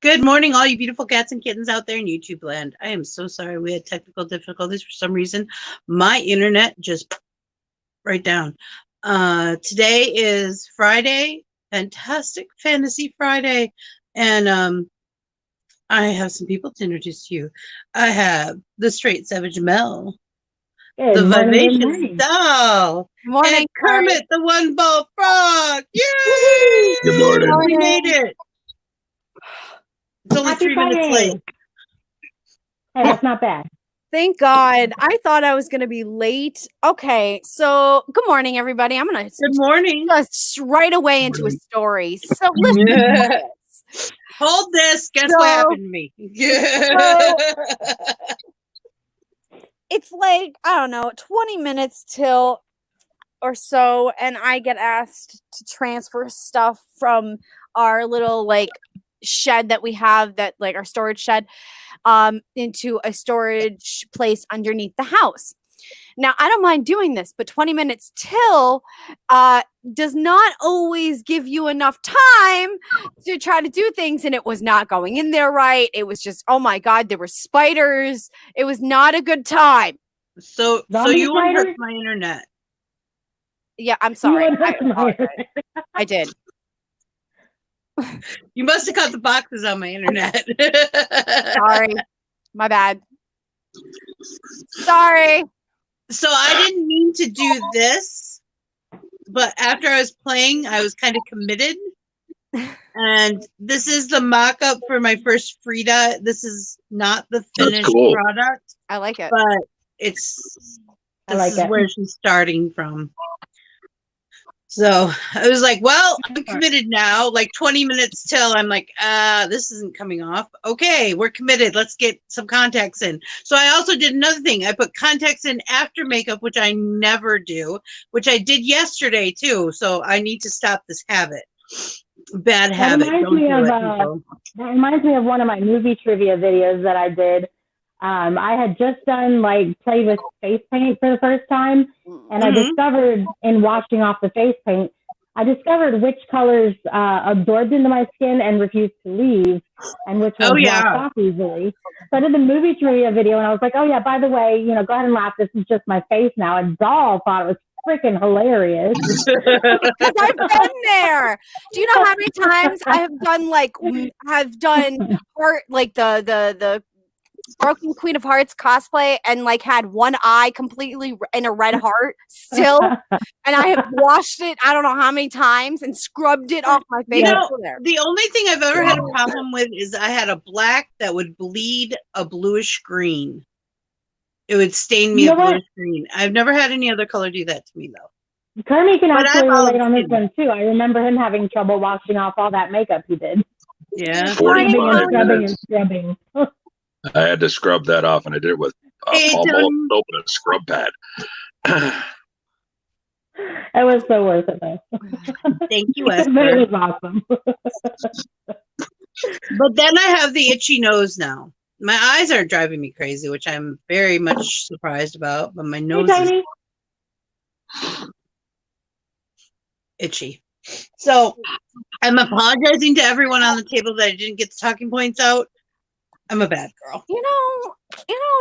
Good morning, all you beautiful cats and kittens out there in YouTube land. I am so sorry we had technical difficulties for some reason. My internet just right down. Today is Friday, Fantastic Fantasy Friday, and I have some people to introduce to you. I have the Straight Savage Mel, Good the morning, good Vivacious morning. Doll, Morning, and Kermit, the One Ball Frog. Yay! Good morning. We made it. It's only Happy 3 minutes Friday. late. Hey, that's not bad. Thank God. I thought I was going to be late. Okay, so good morning, everybody. I'm going to Good morning. just right away into a story. So listen to this. Hold this. Guess So- what happened to me? Yeah. It's like, I don't know, 20 minutes till or so, and I get asked to transfer stuff from our little shed that we have, that like our storage shed, into a storage place underneath the house. Now, I don't mind doing this, but 20 minutes till does not always give you enough time to try to do things, and it was not going in there right. It was just, oh my God, there were spiders. It was not a good time. So Zombie you unhooked spiders? my internet. Yeah, I'm sorry. You I unhooked my apologize. internet. I did. You must have cut the boxes on my internet. Sorry. My bad. Sorry. So I didn't mean to do this, but after I was playing, I was kind of committed. And this is the mock-up for my first Frida. This is not the finished cool. product, I like it. but this is where she's starting from. So I was like, well, I'm committed now. Like 20 minutes till, I'm like, this isn't coming off. Okay, we're committed. Let's get some contacts in. So I also did another thing. I put contacts in after makeup, which I never do, which I did yesterday too. So I need to stop this habit. Bad habit. Don't do it, people. That reminds me of one of my movie trivia videos that I did. I had just done play with face paint for the first time, and I discovered in washing off the face paint, I discovered which colors absorbed into my skin and refused to leave, and which ones washed off easily. So I did the movie trivia video, and I was like, oh yeah, by the way, go ahead and laugh. This is just my face now. And Doll thought it was freaking hilarious. Because I've been there. Do you know how many times I have done heart, like the Broken Queen of Hearts cosplay, and had one eye completely in a red heart still, and I have washed it I don't know how many times and scrubbed it off my face. The only thing I've ever had a problem with is I had a black that would bleed a bluish green. It would stain me a bluish green. I've never had any other color do that to me though. Kermit can actually relate on this one too. I remember him having trouble washing off all that makeup he did. Yeah. 45 minutes. Scrubbing. I had to scrub that off, and I did it with almost open a scrub pad. It was so worth it, though. Thank you, Esther. It was awesome. But then I have the itchy nose now. My eyes are driving me crazy, which I'm very much surprised about. But my nose is itchy. So I'm apologizing to everyone on the table that I didn't get the talking points out. I'm a bad girl. You know,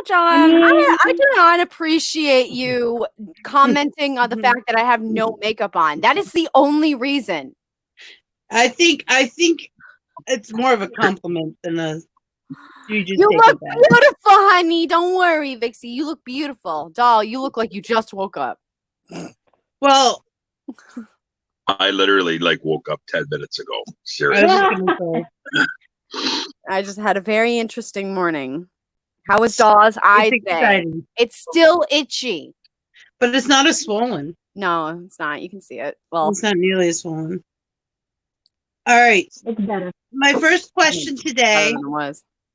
John, I do not appreciate you commenting on the fact that I have no makeup on. That is the only reason. I think it's more of a compliment than a. You look beautiful, honey. Don't worry, Vixie. You look beautiful. Doll, you look like you just woke up. Well, I literally woke up 10 minutes ago. Seriously. I just had a very interesting morning. How was Doll's eye today? It's still itchy. But it's not as swollen. No, it's not. You can see it. Well, it's not nearly as swollen. All right. It's better. My first question today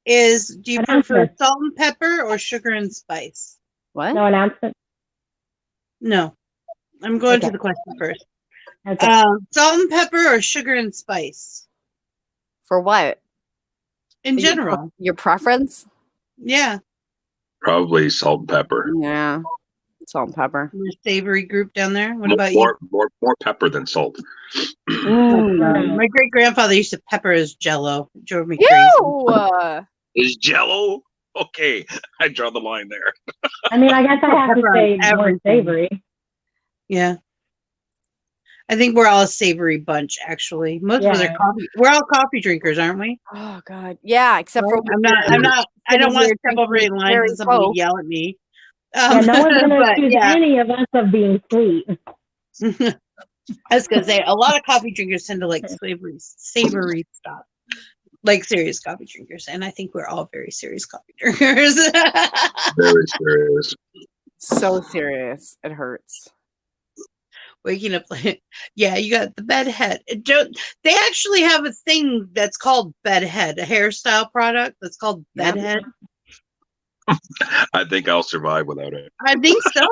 is, do you prefer salt and pepper or sugar and spice? What? No announcement? No. I'm going to the question first. Okay. Salt and pepper or sugar and spice? For what? In general. Your preference? Yeah. Probably salt and pepper. Yeah. Salt and pepper. Your savory group down there. What about you? More pepper than salt. My great grandfather used to pepper his Jello. It drove me crazy. Is Jello? Okay, I draw the line there. I mean, I guess I have to say more savory. Yeah. I think we're all a savory bunch, actually. Most of us are coffee. We're all coffee drinkers, aren't we? Oh God, yeah. Except for I don't want to step over any lines and somebody yell at me. No one's going to accuse any of us of being sweet. I was going to say, a lot of coffee drinkers tend to like savory stuff. Like serious coffee drinkers. And I think we're all very serious coffee drinkers. Very serious. So serious. It hurts. Waking up like, yeah, you got the bed head. They actually have a thing that's called bed head, a hairstyle product that's called bed head. I think I'll survive without it. I think so.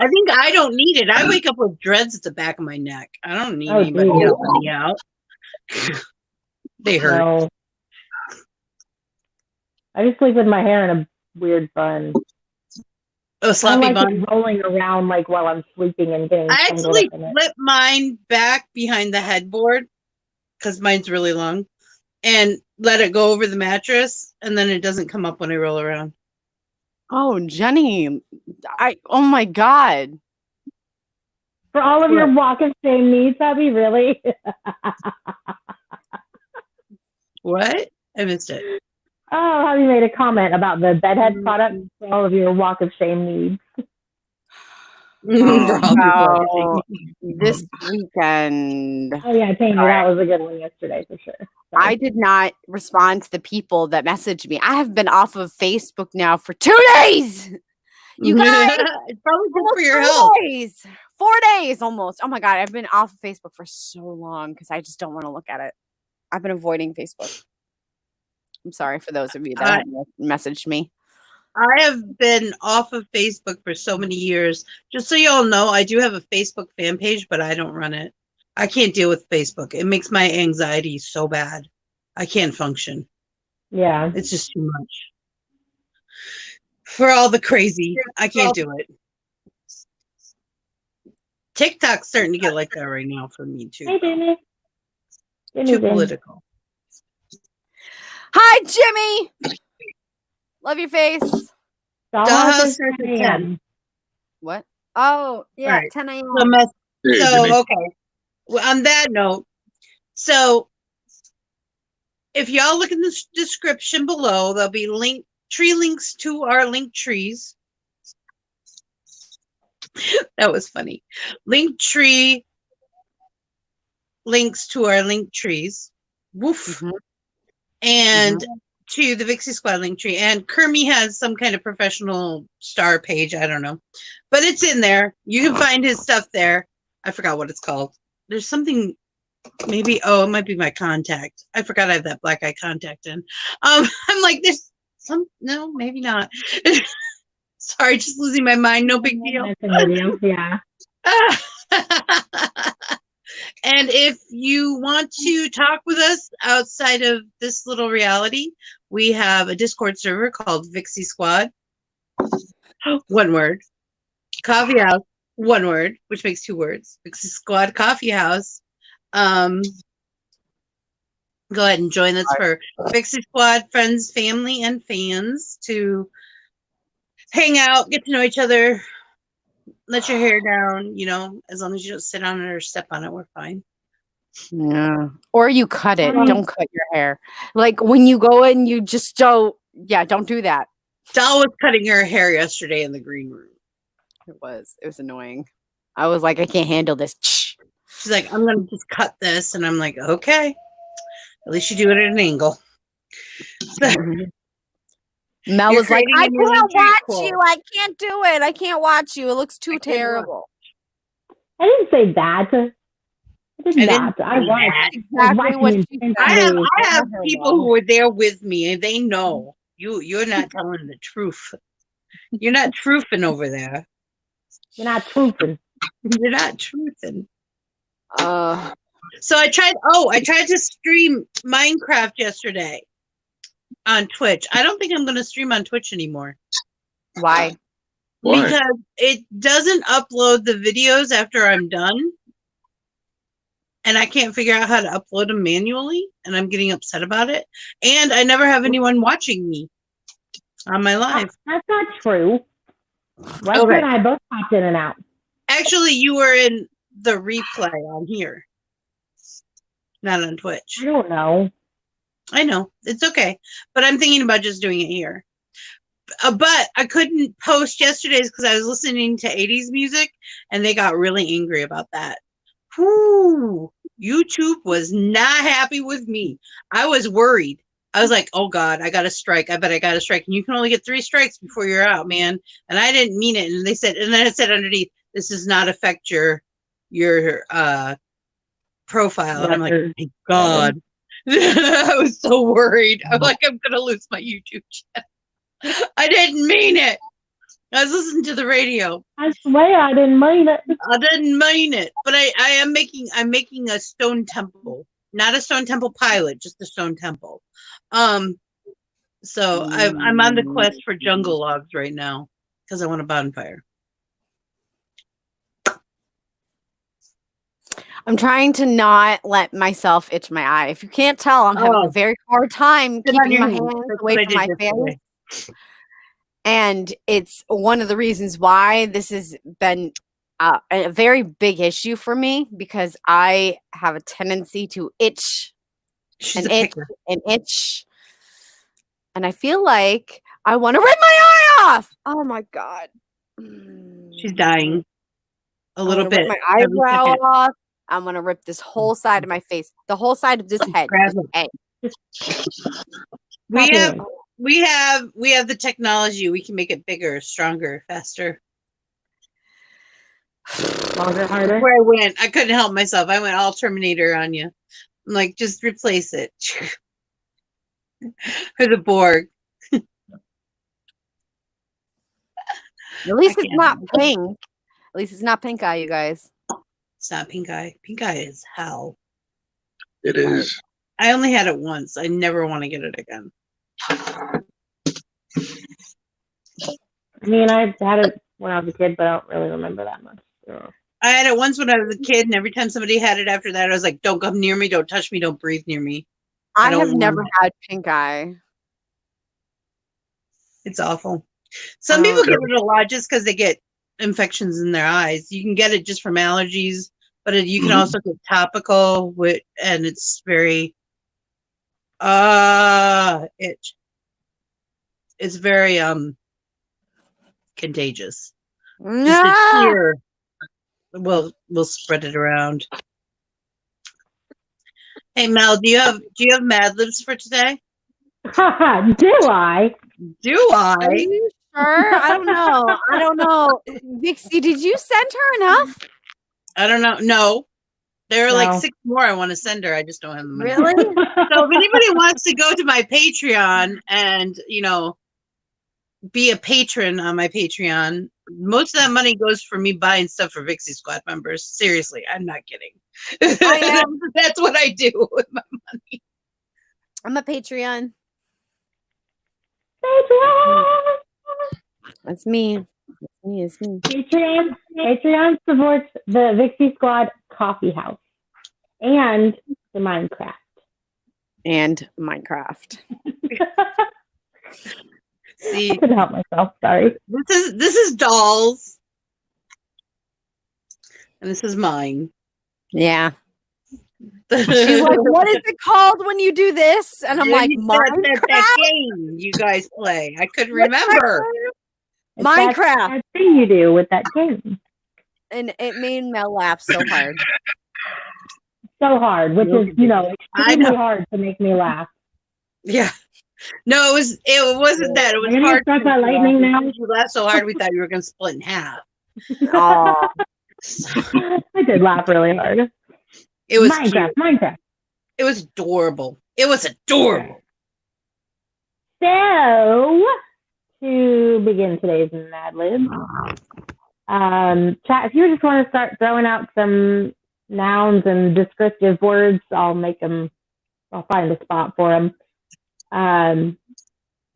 I think I don't need it. I wake up with dreads at the back of my neck. I don't need anybody helping me out. They hurt. No. I just sleep with my hair in a weird bun. Oh, sloppy I like bun. it rolling around like while I'm sleeping and getting. I actually flip mine back behind the headboard because mine's really long, and let it go over the mattress, and then it doesn't come up when I roll around. Oh, Jenny, oh my God. For all of your walk of shame needs, Abby, really? What? I missed it. Oh, Abby made a comment about the bedhead product for all of your walk of shame needs. This weekend. Oh yeah, Tammy, that was a good one yesterday for sure. Sorry. I did not respond to the people that messaged me. I have been off of Facebook now for 2 days. You guys, it's probably good for your health. 4 days almost. Oh my God, I've been off of Facebook for so long because I just don't want to look at it. I've been avoiding Facebook. I'm sorry for those of you that have messaged me. I have been off of Facebook for so many years. Just so you all know, I do have a Facebook fan page, but I don't run it. I can't deal with Facebook. It makes my anxiety so bad. I can't function. Yeah. It's just too much. For all the crazy, I can't do it. TikTok's starting to get like that right now for me, too. Hey, Jamie. Too political. Hi, Jimmy. Love your face. Dollhouse 10 a.m. What? Oh, yeah, right. 10 a.m. So okay. Well, on that note, so if y'all look in the description below, there'll be tree links to our link trees. That was funny. Linktree links to our link trees. Woof. Mm-hmm. And to the Vixie Squad link tree. And Kermie has some kind of professional star page. I don't know. But it's in there. You can find his stuff there. I forgot what it's called. There's something, maybe, it might be my contact. I forgot I have that black eye contact in. I'm like, there's some, no, maybe not. Sorry, just losing my mind. No big deal. Yeah. And if you want to talk with us outside of this little reality, we have a Discord server called Vixie Squad. One word. Coffee House. One word, which makes 2 words. Vixie Squad Coffee House. Go ahead and join us for Vixie Squad friends, family, and fans to hang out, get to know each other, let your hair down, as long as you don't sit on it or step on it, we're fine. Yeah. Or you cut it. Don't cut your hair. Like when you go in, you just don't do that. Doll was cutting her hair yesterday in the green room. It was annoying. I was like, I can't handle this. She's like, I'm going to just cut this. And I'm like, okay. At least you do it at an angle. Mel was like, I can't watch you. I can't do it. I can't watch you. It looks too terrible. I didn't say that. I did not. I watched exactly what you said. I have people who were there with me, and they know you're not telling the truth. You're not truthing over there. You're not truthing. You're not truthing. So I tried to stream Minecraft yesterday on Twitch. I don't think I'm going to stream on Twitch anymore. Why? Why? Because it doesn't upload the videos after I'm done. And I can't figure out how to upload them manually. And I'm getting upset about it. And I never have anyone watching me on my live. That's not true. Leslie and I both popped in and out. Actually, you were in the replay on here, not on Twitch. I don't know. I know. It's okay. But I'm thinking about just doing it here. But I couldn't post yesterday's because I was listening to 80s music, and they got really angry about that. Whew. YouTube was not happy with me. I was worried. I was like, oh God, I got a strike. I bet I got a strike. And you can only get 3 strikes before you're out, man. And I didn't mean it. And they said, and then it said underneath, this does not affect your profile. And I'm like, thank God. I was so worried. I'm like, I'm gonna lose my YouTube channel. I didn't mean it. I was listening to the radio. I swear I didn't mean it. I didn't mean it. But I'm making a stone temple. Not a stone temple pilot, just a stone temple. So I'm on the quest for jungle logs right now because I want a bonfire. I'm trying to not let myself itch my eye. If you can't tell, I'm having a very hard time keeping my hands away from my face. And it's one of the reasons why this has been a very big issue for me because I have a tendency to itch and itch. And I feel like I want to rip my eye off. Oh my God. She's dying a little bit. Rip my eyebrow off. I'm going to rip this whole side of my face, the whole side of this head. We have the technology. We can make it bigger, stronger, faster. Longer, harder. Where I went, I couldn't help myself. I went all Terminator on you. I'm like, just replace it. For the Borg. At least it's not pink. At least it's not pink eye, you guys. It's not pink eye. Pink eye is hell. It is. I only had it once. I never want to get it again. I mean, I've had it when I was a kid, but I don't really remember that much. So. I had it once when I was a kid, and every time somebody had it after that, I was like, don't come near me, don't touch me, don't breathe near me. I have never had pink eye. It's awful. Some people get it a lot just because they get infections in their eyes. You can get it just from allergies, but you can also get topical and it's very itch. It's very contagious. No. Just a tear will spread it around. Hey Mel, do you have Mad Libs for today? Do I? Do I? Are you sure? I don't know. Vixie, did you send her enough? I don't know. No. There are like 6 more I want to send her. I just don't have the money. Really? So if anybody wants to go to my Patreon and, be a patron on my Patreon, most of that money goes for me buying stuff for Vixie Squad members. Seriously, I'm not kidding. That's what I do with my money. I'm a Patreon. That's me. It's me. Patreon supports the Vixie Squad Coffee House and the Minecraft. See, I couldn't help myself. Sorry. This is Dolls, and this is mine. Yeah. She's like, what is it called when you do this? And I'm like, Minecraft. That game you guys play. I couldn't remember. Minecraft. That thing you do with that game. And it made Mel laugh so hard. So hard, which is, extremely hard to make me laugh. Yeah. No, it wasn't that. It was hard. Struck by lightning now. You laughed so hard we thought you were going to split in half. Oh. I did laugh really hard. It was Minecraft. It was adorable. It was adorable. So, to begin today's Mad Lib, chat, if you just want to start throwing out some nouns and descriptive words, I'll find a spot for them.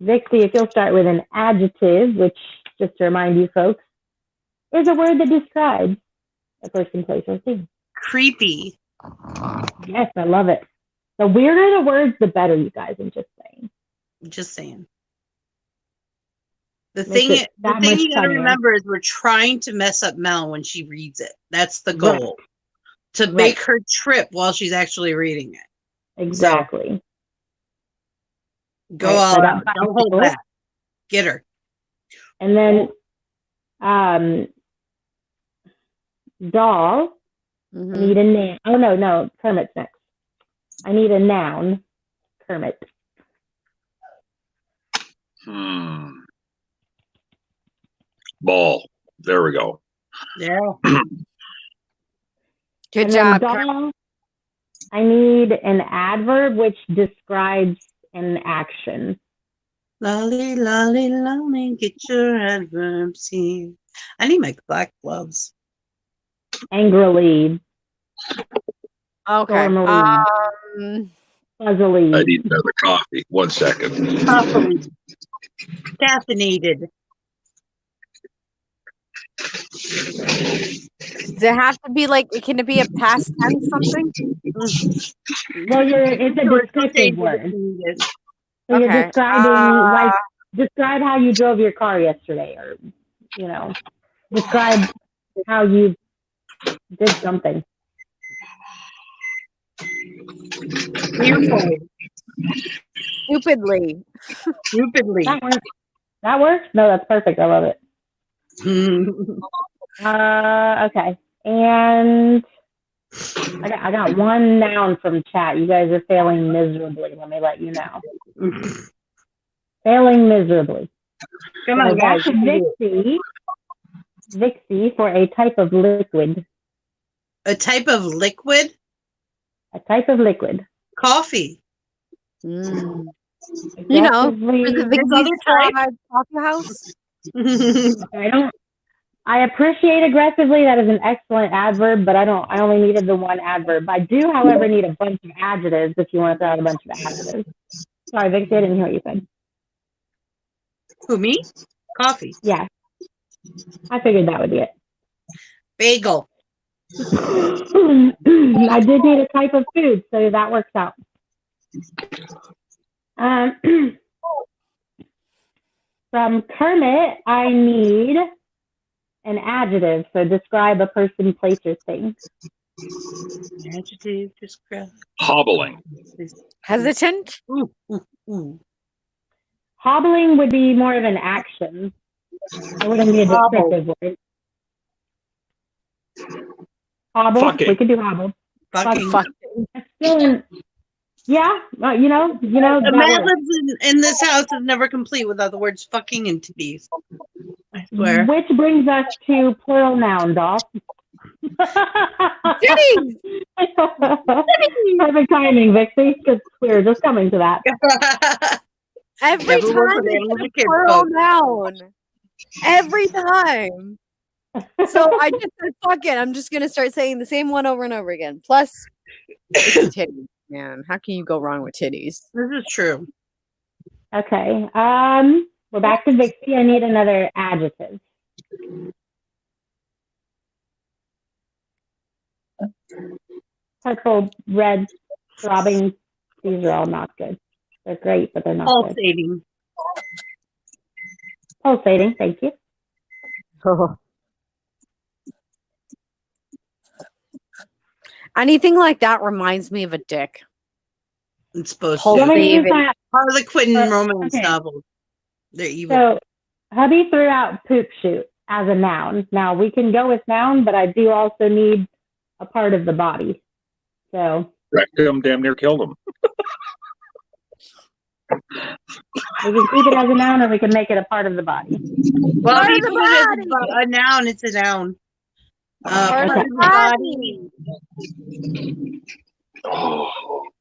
Vixie, if you'll start with an adjective, which just to remind you folks, is a word that describes a person, place, or thing. Creepy. Yes, I love it. The weirder the words, the better, you guys. I'm just saying. Just saying. The thing you gotta remember is we're trying to mess up Mel when she reads it. That's the goal. Right. To make her trip while she's actually reading it. Exactly. So, go all out. Don't hold back. Get her. And then doll. I need a name. Oh no, Kermit's next. I need a noun. Kermit. Ball. There we go. Yeah. Good job. Doll, I need an adverb which describes an action. Lolly, lolly, lolly, get your adverbs here. I need my black gloves. Angrily. Okay. Fuzzily. I need another coffee. 1 second. Coffee. Caffeinated. Does it have to be like, can it be a past tense something? Well, it's a descriptive word. So you're describing, describe how you drove your car yesterday, or, describe how you did something. Stupidly. That works? No, that's perfect. I love it. Okay. And I got one noun from chat. You guys are failing miserably. Let me let you know. Failing miserably. Come on, guys. Vixie for a type of liquid. A type of liquid? A type of liquid. Coffee. You know, for the Vixie coffee house. I appreciate aggressively. That is an excellent adverb, but I only needed the one adverb. I do, however, need a bunch of adjectives if you want to throw out a bunch of adjectives. Sorry, Vixie, I didn't hear what you said. Who, me? Coffee. Yeah. I figured that would be it. Bagel. I did need a type of food, so that works out. From Kermit, I need an adjective, so describe a person, place, or thing. Adjective, describe. Hobbling. Hesitant. Ooh. Hobbling would be more of an action. It wouldn't be a descriptive word. Hobble. Fucking. We could do hobble. Fucking. Yeah, you know. The Mad Libs in this house is never complete without the words fucking and titties. I swear. Which brings us to plural noun, Dolph. Titties! Perfect timing, Vixie, because we're just coming to that. Every time we get a plural noun. Every time. So I just said, fuck it. I'm just going to start saying the same one over and over again. Plus, it's titties, man. How can you go wrong with titties? This is true. Okay. We're back to Vixie. I need another adjective. Purple, red, throbbing. These are all not good. They're great, but they're not Pulsating. good. Pulsating. Thank you. Oh. Anything like that reminds me of a dick. It's supposed to. Harlequin romance novels. They're evil. So, hubby threw out poop shoot as a noun. Now, we can go with noun, but I do also need a part of the body. So. Wrecked him, damn near killed him. We can keep it as a noun, or we can make it a part of the body. Well, if you put it as a noun, it's a noun. Part of the body.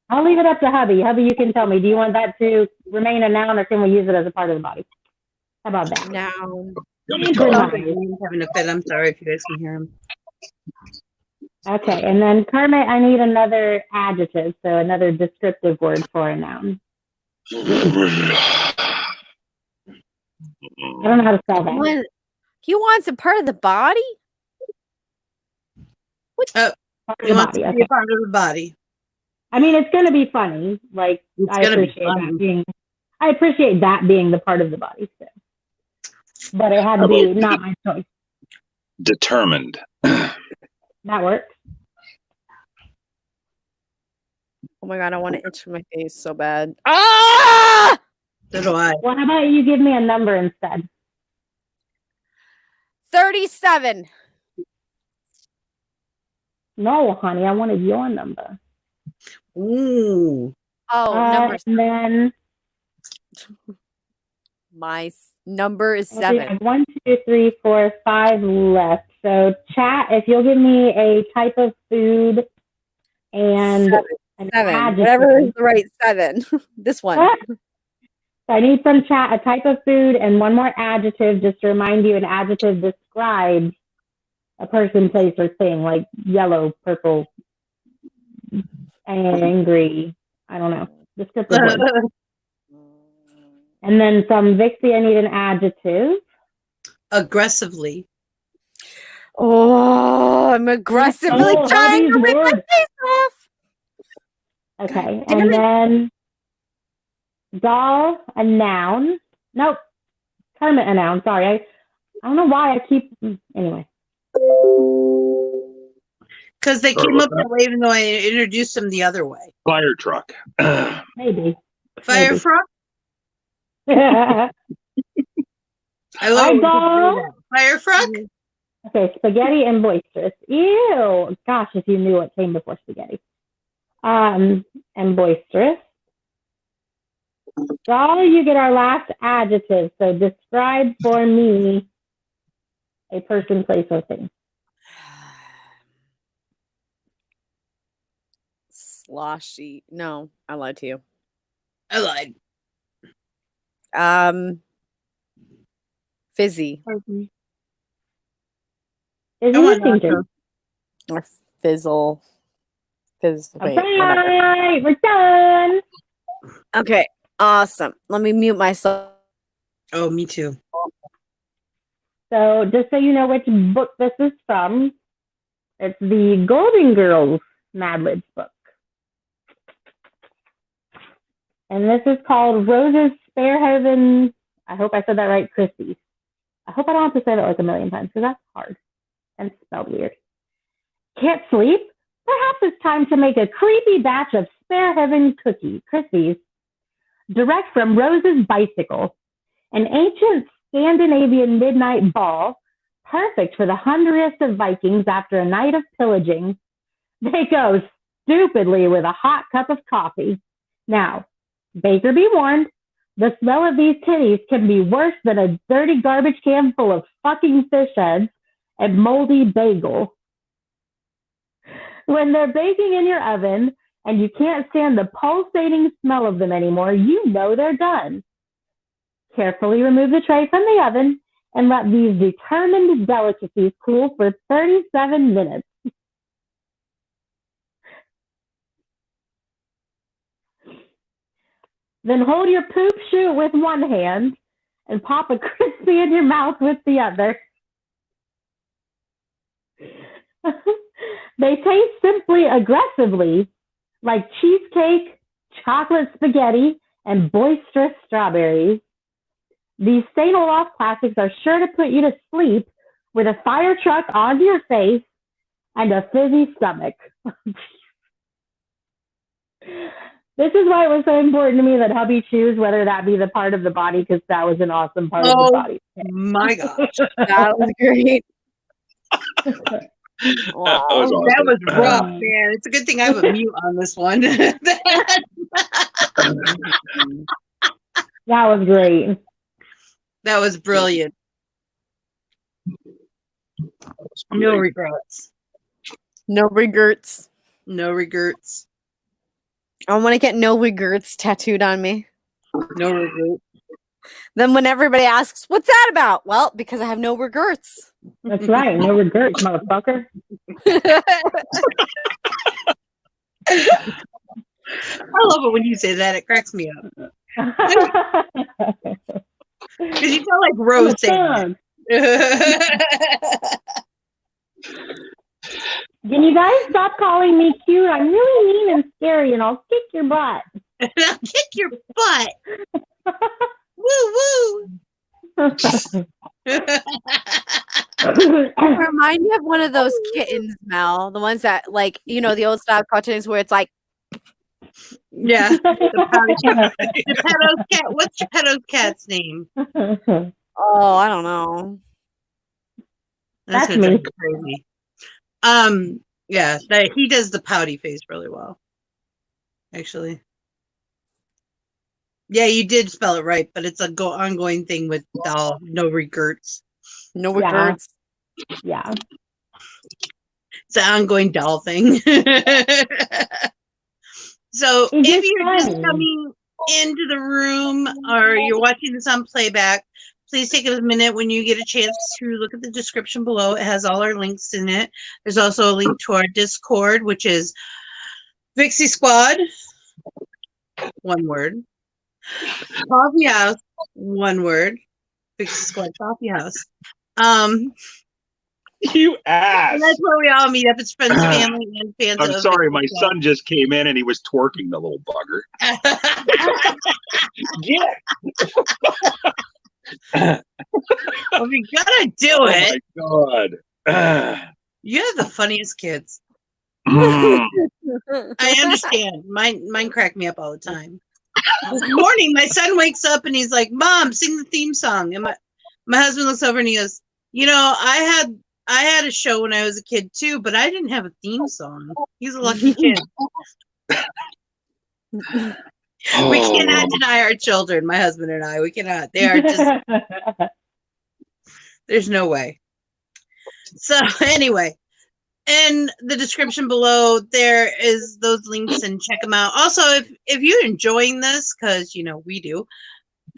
I'll leave it up to hubby. Hubby, you can tell me. Do you want that to remain a noun, or can we use it as a part of the body? How about that? Noun. He's having a fit. I'm sorry if you guys can hear him. Okay, and then Kermit, I need another adjective, so another descriptive word for a noun. I don't know how to spell that. He wants a part of the body? What? He wants to be a part of the body. I mean, it's going to be funny. Like, I appreciate that being the part of the body still. But it had to be not my choice. Determined. That works. Oh my god, I want to itch my face so bad. Ah! So do I. Well, how about you give me a number instead? 37. No, honey, I wanted your number. Ooh. Oh, number. And then my number is 7. We have 1, 2, 3, 4, 5 left. So, chat, if you'll give me a type of food and an 7. adjective. Whatever is the right 7. This one. I need from chat a type of food and one more adjective, just to remind you an adjective describes a person, place, or thing, like yellow, purple, angry, I don't know, descriptive words. And then from Vixie, I need an adjective. Aggressively. Oh, I'm aggressively trying to rip my face off. Okay, and then doll, a noun. Nope, Kermit, a noun. Sorry, I don't know why I keep. Anyway. Because they came up that way, even though I introduced them the other way. Fire truck. Maybe. Fire truck. I love that. Fire truck. Okay, spaghetti and boisterous. Ew. Gosh, if you knew what came before spaghetti. And boisterous. So you get our last adjective. So describe for me a person, place, or thing. Sloshy. No, I lied to you. I lied. Fizzy. Or fizzle. Wait, right, we're done. Okay, awesome. Let me mute myself. Oh, me too. So just so you know which book this is from, it's the Golden Girls Mad Libs book. And this is called Rose's Sparehaven. I hope I said that right, Christie's. I hope I don't have to say that like a million times because that's hard and spelled weird. Can't sleep? Perhaps it's time to make a creepy batch of Sparehaven Christie's. Direct from Rose's bicycle, an ancient Scandinavian midnight ball, perfect for the hungriest of Vikings after a night of pillaging. They go stupidly with a hot cup of coffee. Now, baker be warned, the smell of these titties can be worse than a dirty garbage can full of fucking fish heads and moldy bagel. When they're baking in your oven and you can't stand the pulsating smell of them anymore, you know they're done. Carefully remove the tray from the oven and let these determined delicacies cool for 37 minutes. Then hold your poop chute with one hand and pop a crispy in your mouth with the other. They taste simply aggressively like cheesecake, chocolate spaghetti, and boisterous strawberries. These Saint-Olaf classics are sure to put you to sleep with a fire truck onto your face and a fizzy stomach. This is why it was so important to me that hubby choose whether that be the part of the body, because that was an awesome part of the body. My gosh. That was great. Wow. That was rough, man. It's a good thing I have a mute on this one. That was great. That was brilliant. No regrets. No regrets. No regrets. I want to get no regrets tattooed on me. No regrets. Then when everybody asks, what's that about? Well, because I have no regrets. That's right. No regrets, motherfucker. I love it when you say that. It cracks me up. Because you sound like Rose saying that. Can you guys stop calling me cute? I'm really mean and scary, and I'll kick your butt. I'll kick your butt. Woo woo. Remind me of one of those kittens, Mel. The ones that, like, you know, the old style cartoons where it's like, yeah. Geppetto's cat. What's Geppetto's cat's name? oh, I don't know. That's gonna drive me. me crazy. Yeah, he does the pouty face really well. Actually. Yeah, you did spell it right, but it's a ongoing thing with doll. No regrets. No regrets. Yeah. It's an ongoing doll thing. So if you're just coming into the room or you're watching this on playback, please take a minute when you get a chance to look at the description below. It has all our links in it. There's also a link to our Discord, which is Vixie Squad, one word. Coffee House, one word. Vixie Squad Coffee House. You ass. And that's where we all meet up. It's friends, family, and fans. I'm sorry, my son just came in and he was twerking, the little bugger. Yeah. Well, you gotta do it. Oh my God. You have the funniest kids. I understand. Mine crack me up all the time. This morning, my son wakes up and he's like, "Mom, sing the theme song." And my husband looks over and he goes, "You know, I had a show when I was a kid too, but I didn't have a theme song." He's a lucky kid. We cannot deny our children, my husband and I. We cannot. They are just, there's no way. So anyway, in the description below, there is those links and check them out. Also, if you're enjoying this, because, you know, we do,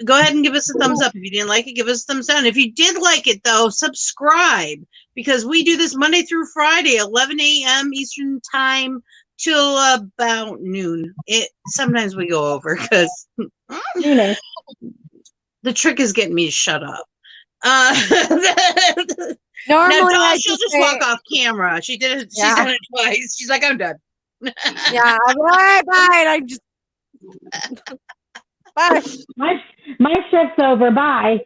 go ahead and give us a thumbs up. If you didn't like it, give us a thumbs down. If you did like it, though, subscribe, because we do this Monday through Friday, 11 a.m. Eastern Time till about noon. Sometimes we go over because the trick is getting me to shut up. Normally, she'll just walk off camera. She did it. She's done it twice. She's like, "I'm done." Yeah, bye. I just bye. My shift's over. Bye.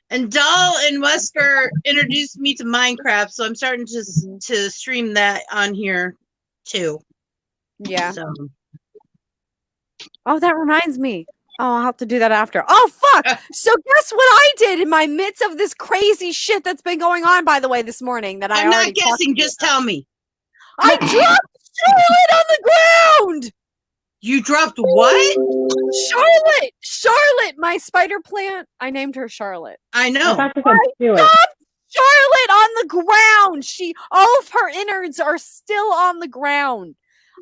And Doll and Wesker introduced me to Minecraft, so I'm starting to stream that on here too. Yeah. So. Oh, that reminds me. Oh, I'll have to do that after. Oh, fuck. So guess what I did in my midst of this crazy shit that's been going on, by the way, this morning that I'm not guessing. Just tell me. I dropped Charlotte on the ground. You dropped what? Charlotte, my spider plant. I named her Charlotte. I know. I dropped Charlotte on the ground. All of her innards are still on the ground.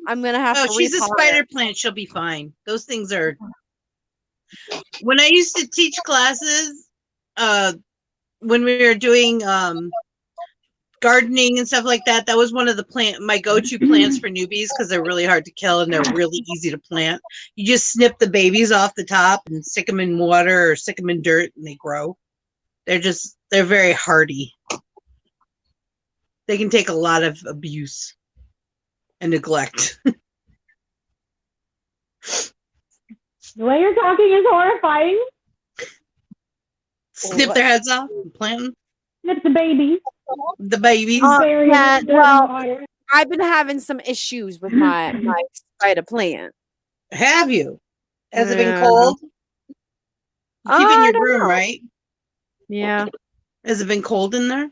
I'm gonna have to. Oh, she's a spider plant. She'll be fine. Those things are. When I used to teach classes, when we were doing gardening and stuff like that, that was one of the my go-to plants for newbies because they're really hard to kill and they're really easy to plant. You just snip the babies off the top and stick them in water or stick them in dirt and they grow. They're very hardy. They can take a lot of abuse and neglect. The way you're talking is horrifying. Snip their heads off and plant them. Snip the babies. The babies. Yeah, well, I've been having some issues with my spider plant. Have you? Has it been cold? You keep in your room, right? Yeah. Has it been cold in there?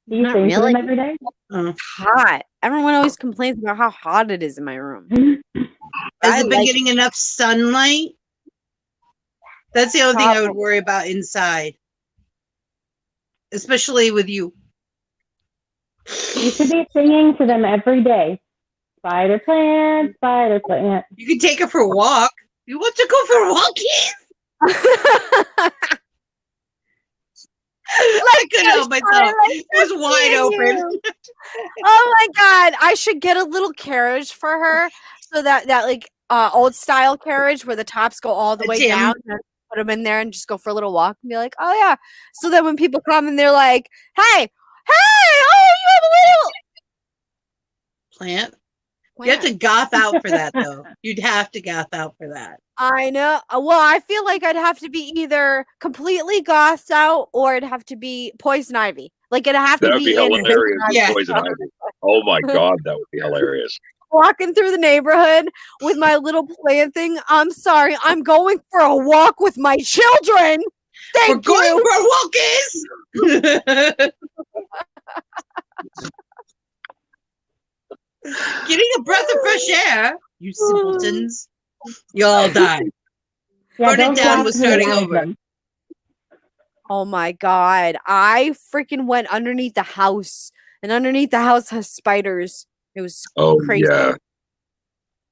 Do you sing to them every day? It's hot. Everyone always complains about how hot it is in my room. Has it been getting enough sunlight? That's the only thing I would worry about inside. Especially with you. You should be singing to them every day. Spider plant, spider plant. You can take her for a walk. You want to go for a walk, Keith? I couldn't help myself. It was wide open. Oh my god! I should get a little carriage for her, so that like old style carriage where the tops go all the way down and put put them in there and just go for a little walk and be like, oh yeah. So then when people come and they're like, hey, oh, you have a little plant. You have to goth out for that, though. You'd have to goth out for that. I know. Well, I feel like I'd have to be either completely gothed out or it'd have to be poison ivy. Like it'd have to be hilarious. Yeah. Poison ivy. Oh my god, that would be hilarious. Walking through the neighborhood with my little plant thing. I'm sorry, I'm going for a walk with my children. We're going for walkies. Getting a breath of fresh air, you simpletons. You'll all die. Burn it down, we're starting over. Oh my god. I freaking went underneath the house. And underneath the house has spiders. It was crazy. Yeah.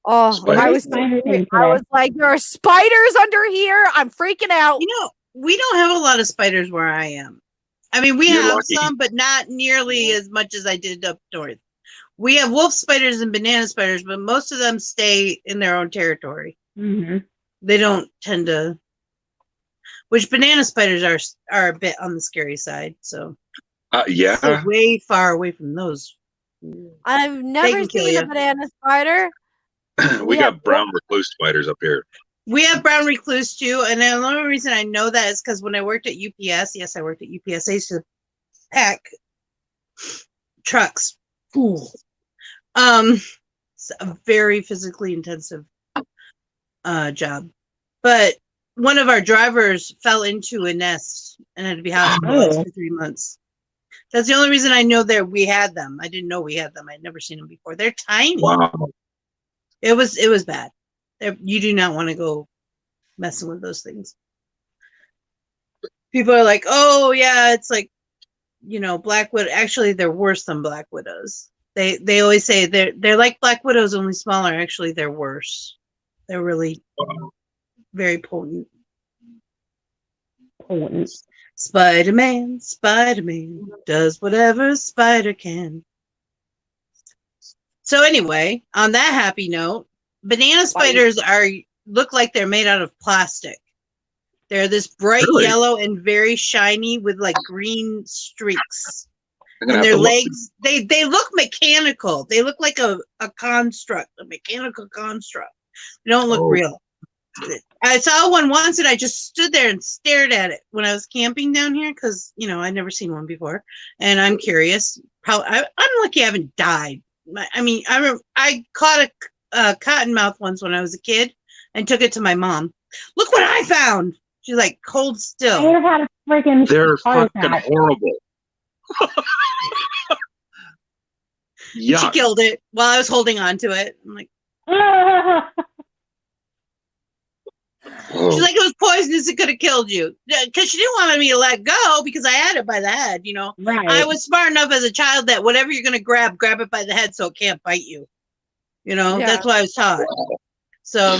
Oh, Spiders. I was like, there are spiders under here. I'm freaking out. You know, we don't have a lot of spiders where I am. I mean, we have some, but not nearly as much as I did up north. We have wolf spiders and banana spiders, but most of them stay in their own territory. Mm-hmm. They don't tend to. Which banana spiders are a bit on the scary side. So yeah, so way far away from those. I've never seen a banana spider. we got brown recluse spiders up here. We have brown recluse too, and the only reason I know that is because when I worked at UPS, yes, I worked at UPS. I used to pack trucks. Ooh. It's a very physically intensive job. But one of our drivers fell into a nest and had to be hospitalized for 3 months. That's the only reason I know that we had them. I didn't know we had them. I'd never seen them before. They're tiny. Wow. It was bad. You do not want to go messing with those things. People are like, oh yeah, it's like, black widow. Actually, they're worse than black widows. They always say they're like black widows, only smaller. Actually, they're worse. They're really very potent. Spider-Man does whatever a spider can. So anyway, on that happy note, banana spiders look like they're made out of plastic. They're this bright yellow and very shiny with like green streaks. And their legs, they look mechanical. They look like a construct, a mechanical construct. They don't look real. I saw one once and I just stood there and stared at it when I was camping down here because, I'd never seen one before. And I'm curious. I'm lucky I haven't died. I mean, I caught a cottonmouth once when I was a kid and took it to my mom. Look what I found. She's like cold still. They're fucking horrible. She killed it while I was holding on to it. I'm like, she's like, it was poisonous. It could have killed you because she didn't want me to let go because I had it by the head. Right. I was smart enough as a child that whatever you're going to grab it by the head so it can't bite you. That's what I was taught. So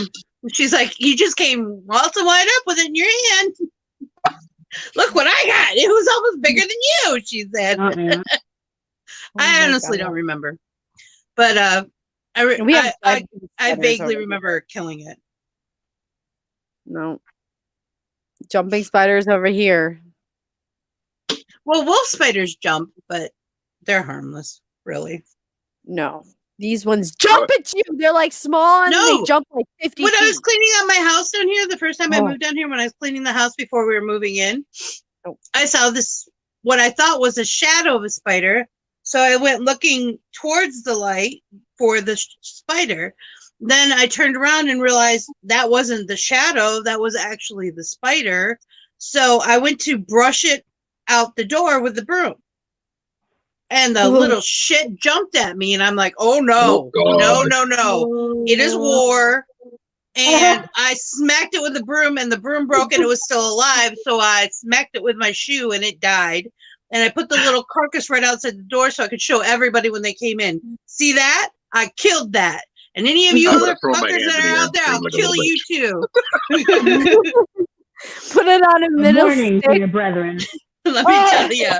she's like, you just came waltzing wide up with it in your hand. Look what I got. It was almost bigger than you, she said. I honestly don't remember. But I vaguely remember killing it. No. Jumping spiders over here. Well, wolf spiders jump, but they're harmless, really. No. These ones jump at you. They're like small and they jump like 50 When feet. I was cleaning out my house down here, the first time I moved down here, when I was cleaning the house before we were moving in, I saw what I thought was a shadow of a spider. So I went looking towards the light for the spider. Then I turned around and realized that wasn't the shadow. That was actually the spider. So I went to brush it out the door with the broom. And the little shit jumped at me. And I'm like, oh, no. No. It is war. And I smacked it with the broom. And the broom broke and it was still alive. So I smacked it with my shoe and it died. And I put the little carcass right outside the door so I could show everybody when they came in. See that? I killed that. And any of you other fuckers that are out there, I'll kill you too. Put it on a middle stick. To your brethren. Let me tell you.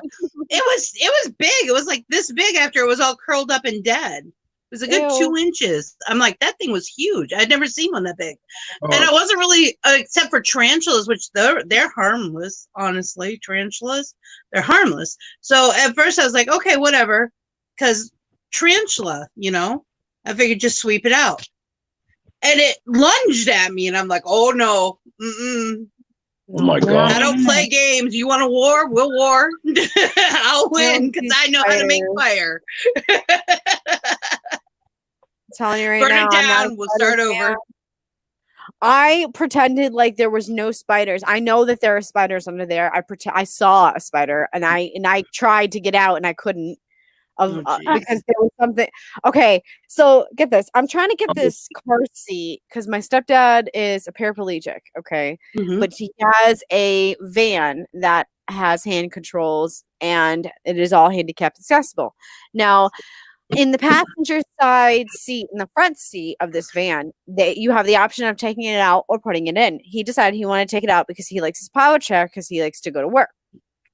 It was big. It was like this big after it was all curled up and dead. was a good 2 inches. I'm like, that thing was huge. I'd never seen one that big. Oh. And I wasn't really, except for tarantulas, which they're harmless, honestly. Tarantulas, they're harmless. So at first I was like, okay, whatever. Because tarantula, I figured just sweep it out. And it lunged at me, and I'm like, oh, no. Mm-mm. Oh, my God. I don't play games. You want a war? We'll war. I'll win because I know how to make fire. I'm telling you right Burn now. Burn it down. We'll start over. I pretended like there was no spiders. I know that there are spiders under there. I saw a spider, and I tried to get out, and I couldn't. Because there was something. Okay, so get this. I'm trying to get this car seat because my stepdad is a paraplegic. Okay, but he has a van that has hand controls and it is all handicap accessible. Now, in the passenger side seat, in the front seat of this van, you have the option of taking it out or putting it in. He decided he wanted to take it out because he likes his power chair because he likes to go to work.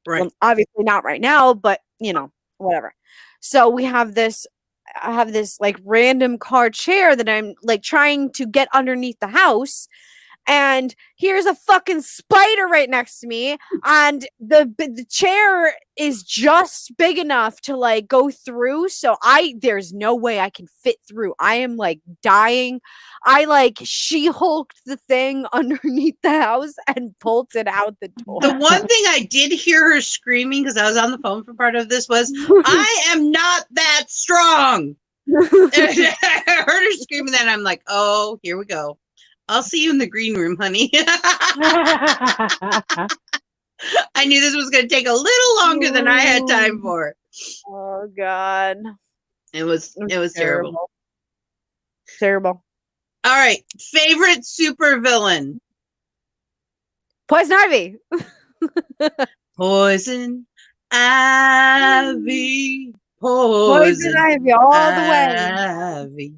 Right. Well, obviously not right now, but whatever. So I have this like random car chair that I'm like trying to get underneath the house. And here's a fucking spider right next to me. And the chair is just big enough to like go through. So there's no way I can fit through. I am like dying. I like She-Hulked the thing underneath the house and bolted out the door. The one thing I did hear her screaming, because I was on the phone for part of this, was, I am not that strong. I heard her screaming that, and I'm like, oh, here we go. I'll see you in the green room, honey. I knew this was going to take a little longer than I had time for. Oh God. It was terrible. Terrible. All right. Favorite supervillain? Poison Ivy. Poison Ivy. Poison Ivy all the way. Ivy.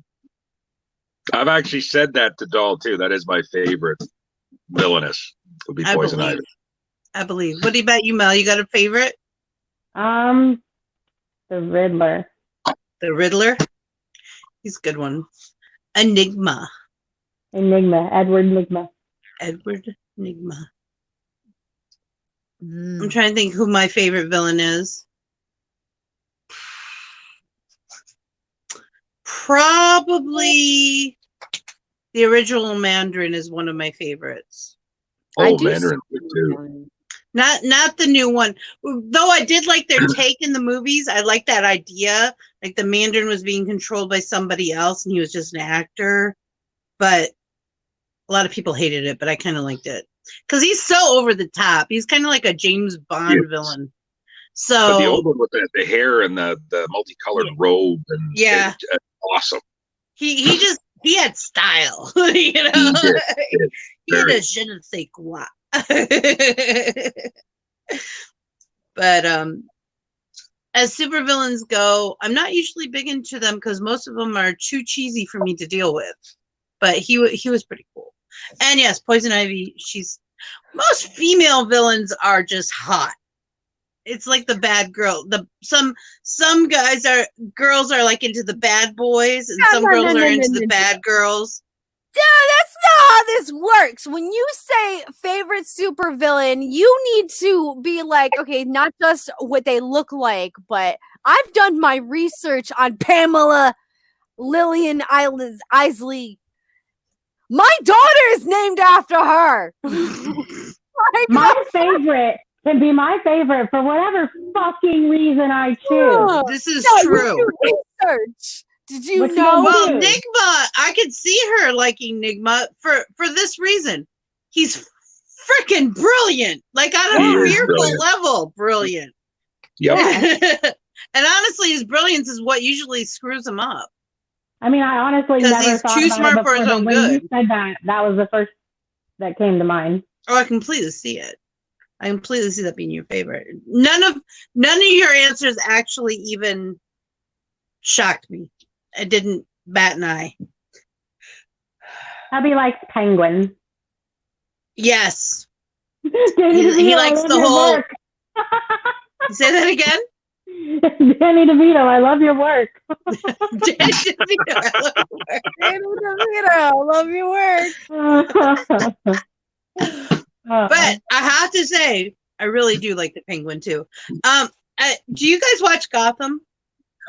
I've actually said that to Doll too. That is my favorite villainess. Would be Poison Ivy. I believe. What about you, Mel? You got a favorite? The Riddler. The Riddler? He's a good one. Enigma. Edward Enigma. Edward Enigma. I'm trying to think who my favorite villain is. Probably the original Mandarin is one of my favorites. Oh, Mandarin too. Not the new one. Though I did like their take in the movies. I like that idea. Like the Mandarin was being controlled by somebody else and he was just an actor. But a lot of people hated it, but I kind of liked it. Because he's so over the top. He's kind of like a James Bond villain. So but the old one with the hair and the multicolored robe and awesome. He had style, He had a je ne sais quoi. But as supervillains go, I'm not usually big into them because most of them are too cheesy for me to deal with. But he was pretty cool. And yes, Poison Ivy. Most female villains are just hot. It's like the bad girl. Some girls are like into the bad boys, and some girls are into the bad girls. Yeah, that's not how this works. When you say favorite supervillain, you need to be like, okay, not just what they look like, but I've done my research on Pamela Lillian Isley. My daughter is named after her. My favorite can be my favorite for whatever fucking reason I choose. This is true. Research. Did you know? Well, Nigma, I could see her liking Nigma for this reason. He's freaking brilliant. Like on a fearful level, brilliant. Yep. And honestly, his brilliance is what usually screws him up. I mean, I honestly never thought too about smart it for his before, own but when good. you said that was the first that came to mind. Oh, I completely see it. I completely see that being your favorite. None of your answers actually even shocked me. I didn't bat an eye. Hubby likes penguins. Yes. He likes the whole. Say that again? Danny DeVito, I love your work. Danny DeVito, I love your work. Danny DeVito, love your work. But I have to say, I really do like the Penguin too. Do you guys watch Gotham?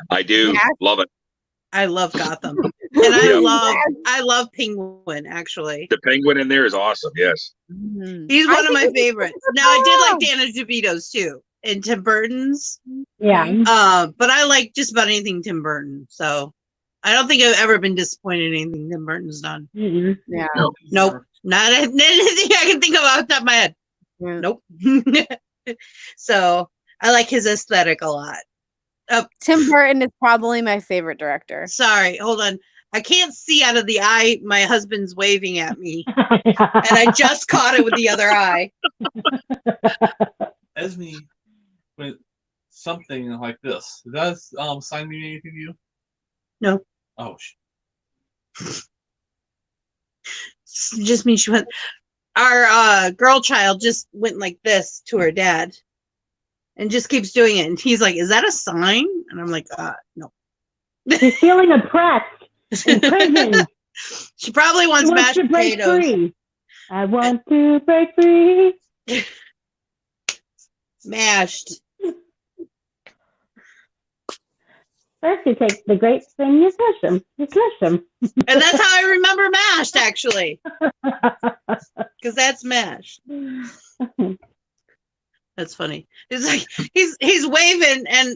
I do. Yeah. Love it. I love Gotham, and I love Penguin actually. The Penguin in there is awesome. Yes, he's one of my favorites. Now I did like Danny DeVito's too, and Tim Burton's. Yeah. But I like just about anything Tim Burton. So I don't think I've ever been disappointed in anything Tim Burton's done. Mm-hmm. Yeah. Nope. Not anything I can think of off the top of my head. Yeah. Nope. So I like his aesthetic a lot. Tim Burton is probably my favorite director. Sorry, hold on. I can't see out of the eye. My husband's waving at me, and I just caught it with the other eye. Esme with something like this. Does that sign mean anything to you? No. Oh. Just means she went. Our girl child just went like this to her dad, and just keeps doing it. And he's like, "Is that a sign?" And I'm like, "No." She's feeling oppressed in prison. She probably wants mashed to break potatoes. Free. I want to break free. Mashed. First, you take the grapes and you smash them. You smash them. And that's how I remember mashed, actually. Because that's mashed. That's funny. It's like he's waving, and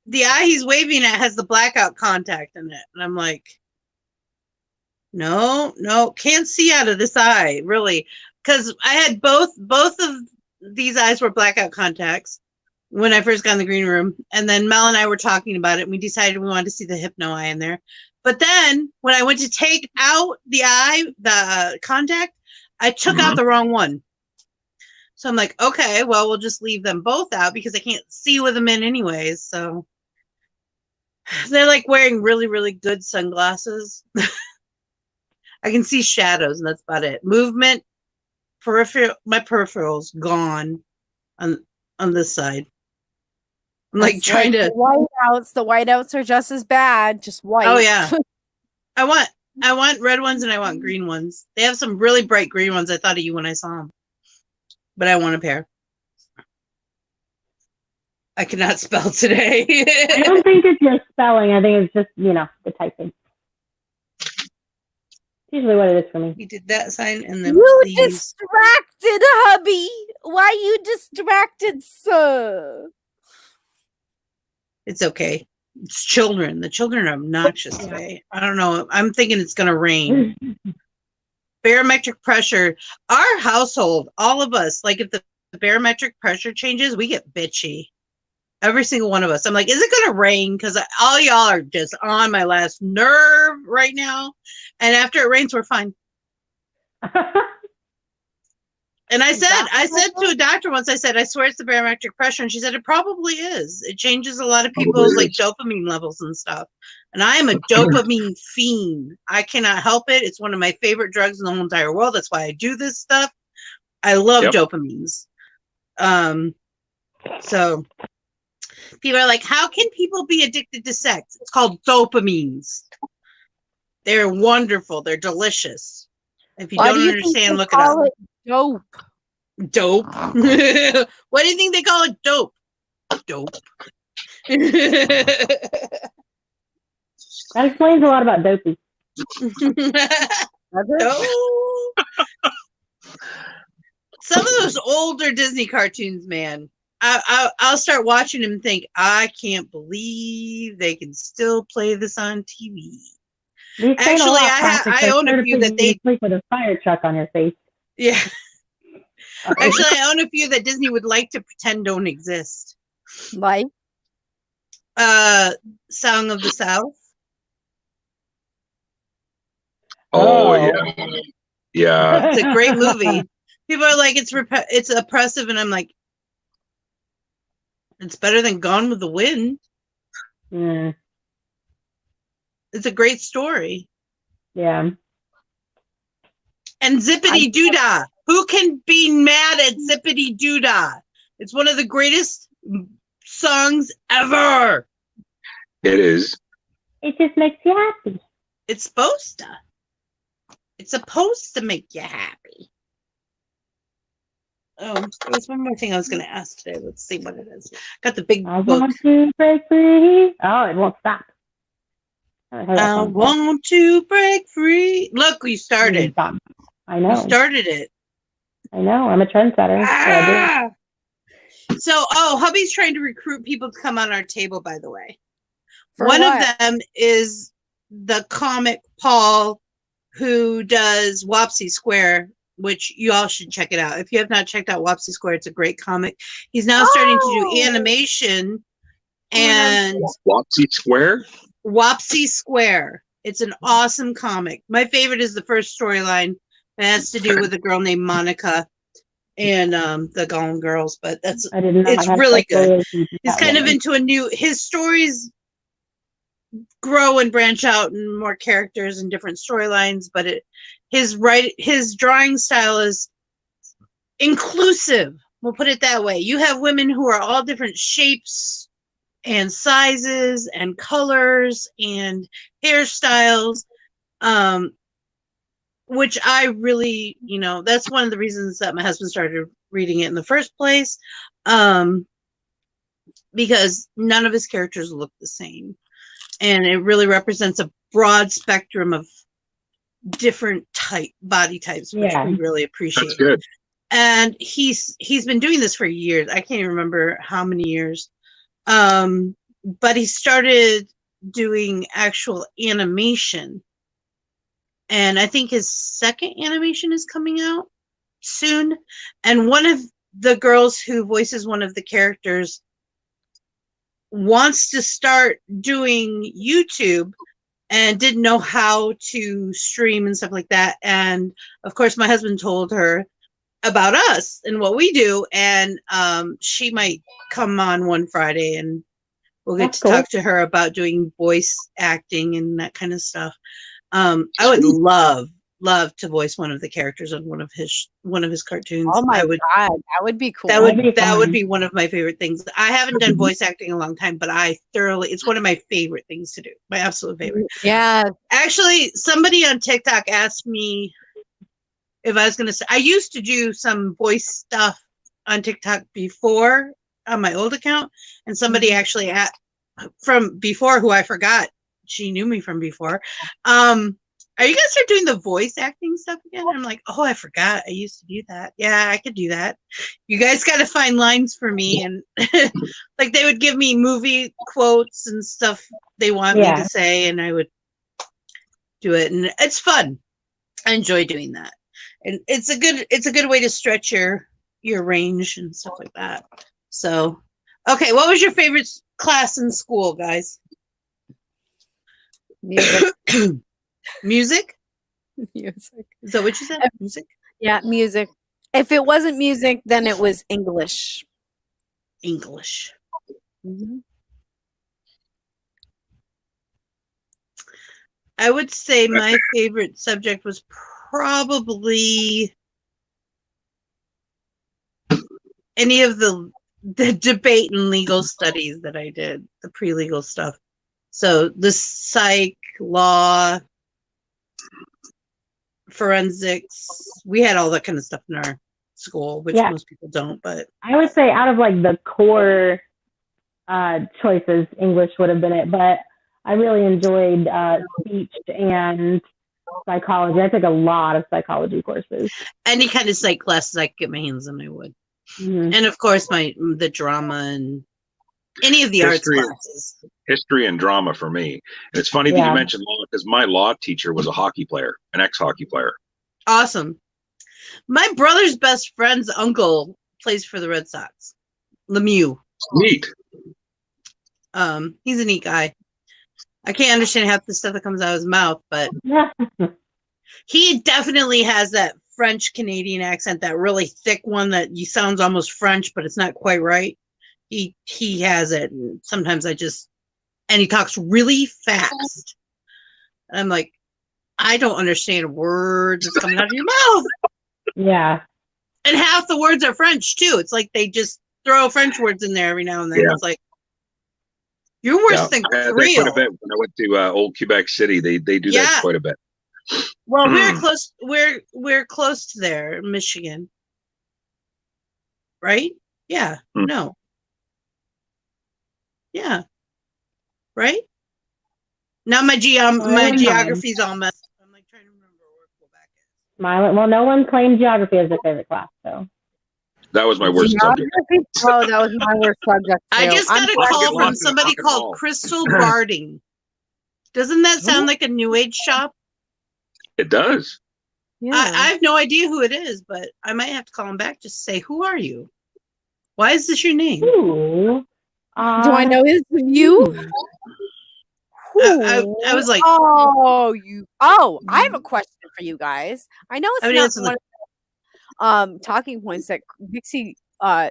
the eye he's waving at has the blackout contact in it. And I'm like, no, can't see out of this eye, really. Because I had both of these eyes were blackout contacts when I first got in the green room. And then Mel and I were talking about it, and we decided we wanted to see the hypno eye in there. But then when I went to take out the contact, I took out the wrong one. So I'm like, okay, well, we'll just leave them both out because I can't see with them in anyways. So they're like wearing really, really good sunglasses. I can see shadows, and that's about it. Movement, my peripheral's gone on this side. I'm like trying to whiteouts. The whiteouts are just as bad, just white. Oh yeah. I want red ones and I want green ones. They have some really bright green ones. I thought of you when I saw them. But I want a pair. I cannot spell today. I don't think it's your spelling. I think it's just, the typing. Usually what it is for me. You did that sign and then You please. distracted, hubby. Why you distracted, sir? It's okay. It's children. The children are obnoxious today. I don't know. I'm thinking it's going to rain. Barometric pressure. Our household, all of us, like if the barometric pressure changes, we get bitchy. Every single one of us. I'm like, is it going to rain? Because all y'all are just on my last nerve right now. And after it rains, we're fine. And I said to a doctor once, I said, I swear it's the barometric pressure. And she said, it probably is. It changes a lot of people's like dopamine levels and stuff. And I am a dopamine fiend. I cannot help it. It's one of my favorite drugs in the whole entire world. That's why I do this stuff. I love dopamines. So people are like, how can people be addicted to sex? It's called dopamines. They're wonderful. They're delicious. If you don't understand, look it up. Dope. Dope. What do you think they call it? Dope. Dope. That explains a lot about dopey. Some of those older Disney cartoons, man, I'll start watching them and think, I can't believe they can still play this on TV. Actually, I own a few that they sleep with a fire truck on your face. Yeah. Actually, I own a few that Disney would like to pretend don't exist. Like? Song of the South. Oh. Yeah. Yeah. It's a great movie. People are like, it's oppressive, and I'm like, it's better than Gone with the Wind. Mm. It's a great story. Yeah. And Zippity Doodah. Who can be mad at Zippity Doodah? It's one of the greatest songs ever. It is. It just makes you happy. It's supposed to. It's supposed to make you happy. Oh, there was one more thing I was going to ask today. Let's see what it is. Got the big I book. want to break free. Oh, it won't stop. I want to break free. Look, you started. I know. You started it. I know. I'm a trendsetter. Ah! So, hubby's trying to recruit people to come on our table, by the way. One of them is the comic Paul, who does Wopsy Square, which you all should check it out. If you have not checked out Wopsy Square, it's a great comic. He's now starting to do animation and Wopsy Square? Wopsy Square. It's an awesome comic. My favorite is the first storyline. It has to do with a girl named Monica and the Golem Girls, but it's really good. He's kind of into his stories grow and branch out and more characters and different storylines, but his drawing style is inclusive. We'll put it that way. You have women who are all different shapes and sizes and colors and hairstyles, which I really, that's one of the reasons that my husband started reading it in the first place, because none of his characters look the same. And it really represents a broad spectrum of different body types, which we really appreciate. That's good. And he's been doing this for years. I can't even remember how many years. But he started doing actual animation. And I think his second animation is coming out soon. And one of the girls who voices one of the characters wants to start doing YouTube and didn't know how to stream and stuff like that. And of course, my husband told her about us and what we do. And she might come on one Friday and we'll get to talk to her about doing voice acting and that kind of stuff. I would love to voice one of the characters on one of his cartoons. Oh my God, that would be cool. That would be one of my favorite things. I haven't done voice acting in a long time, but it's one of my favorite things to do. My absolute favorite. Yeah. Actually, somebody on TikTok asked me if I was going to say, I used to do some voice stuff on TikTok before on my old account, and somebody actually from before who I forgot, she knew me from before. Are you guys doing the voice acting stuff again? I'm like, oh, I forgot. I used to do that. Yeah, I could do that. You guys got to find lines for me. And like they would give me movie quotes and stuff they want me to say, and I would do it. And it's fun. I enjoy doing that. And it's a good way to stretch your range and stuff like that. So, okay, what was your favorite class in school, guys? Music. Music? Music. Is that what you said? Music? Yeah, music. If it wasn't music, then it was English. English. Mm-hmm. I would say my favorite subject was probably any of the debate and legal studies that I did, the pre-legal stuff. So the psych, law, forensics, we had all that kind of stuff in our school, which most people don't. But I would say out of like the core choices, English would have been it. But I really enjoyed speech and psychology. I took a lot of psychology courses. Any kind of psych classes I could get my hands on, I would. Mm-hmm. And of course, the drama and any of the arts classes. History and drama for me. And it's funny that you mentioned law, because my law teacher was a hockey player, an ex-hockey player. Awesome. My brother's best friend's uncle plays for the Red Sox. Lemieux. Neat. He's a neat guy. I can't understand half the stuff that comes out of his mouth, but he definitely has that French Canadian accent, that really thick one that sounds almost French, but it's not quite right. He has it, and sometimes and he talks really fast. And I'm like, I don't understand a word that's coming out of your mouth. Yeah. And half the words are French too. It's like they just throw French words in there every now and then. Yeah. It's like, you're worse than I had that Creole. quite a bit when I went to Old Quebec City. They do that quite a bit. Well, we're close. We're close to there, Michigan. Right? Yeah. No. Yeah. Right? Now my geography's all messed up. I'm like trying to remember where Quebec is. Well, no one claimed geography as their favorite class, so. That was my worst subject. Oh, that was my worst subject. I too. just got a call from somebody called Crystal Barding. Doesn't that sound like a new age shop? It does. Yeah. I have no idea who it is, but I might have to call him back just to say, who are you? Why is this your name? Ooh. Do I know his you? I was like, I have a question for you guys. I know it's not one of the talking points that Vixie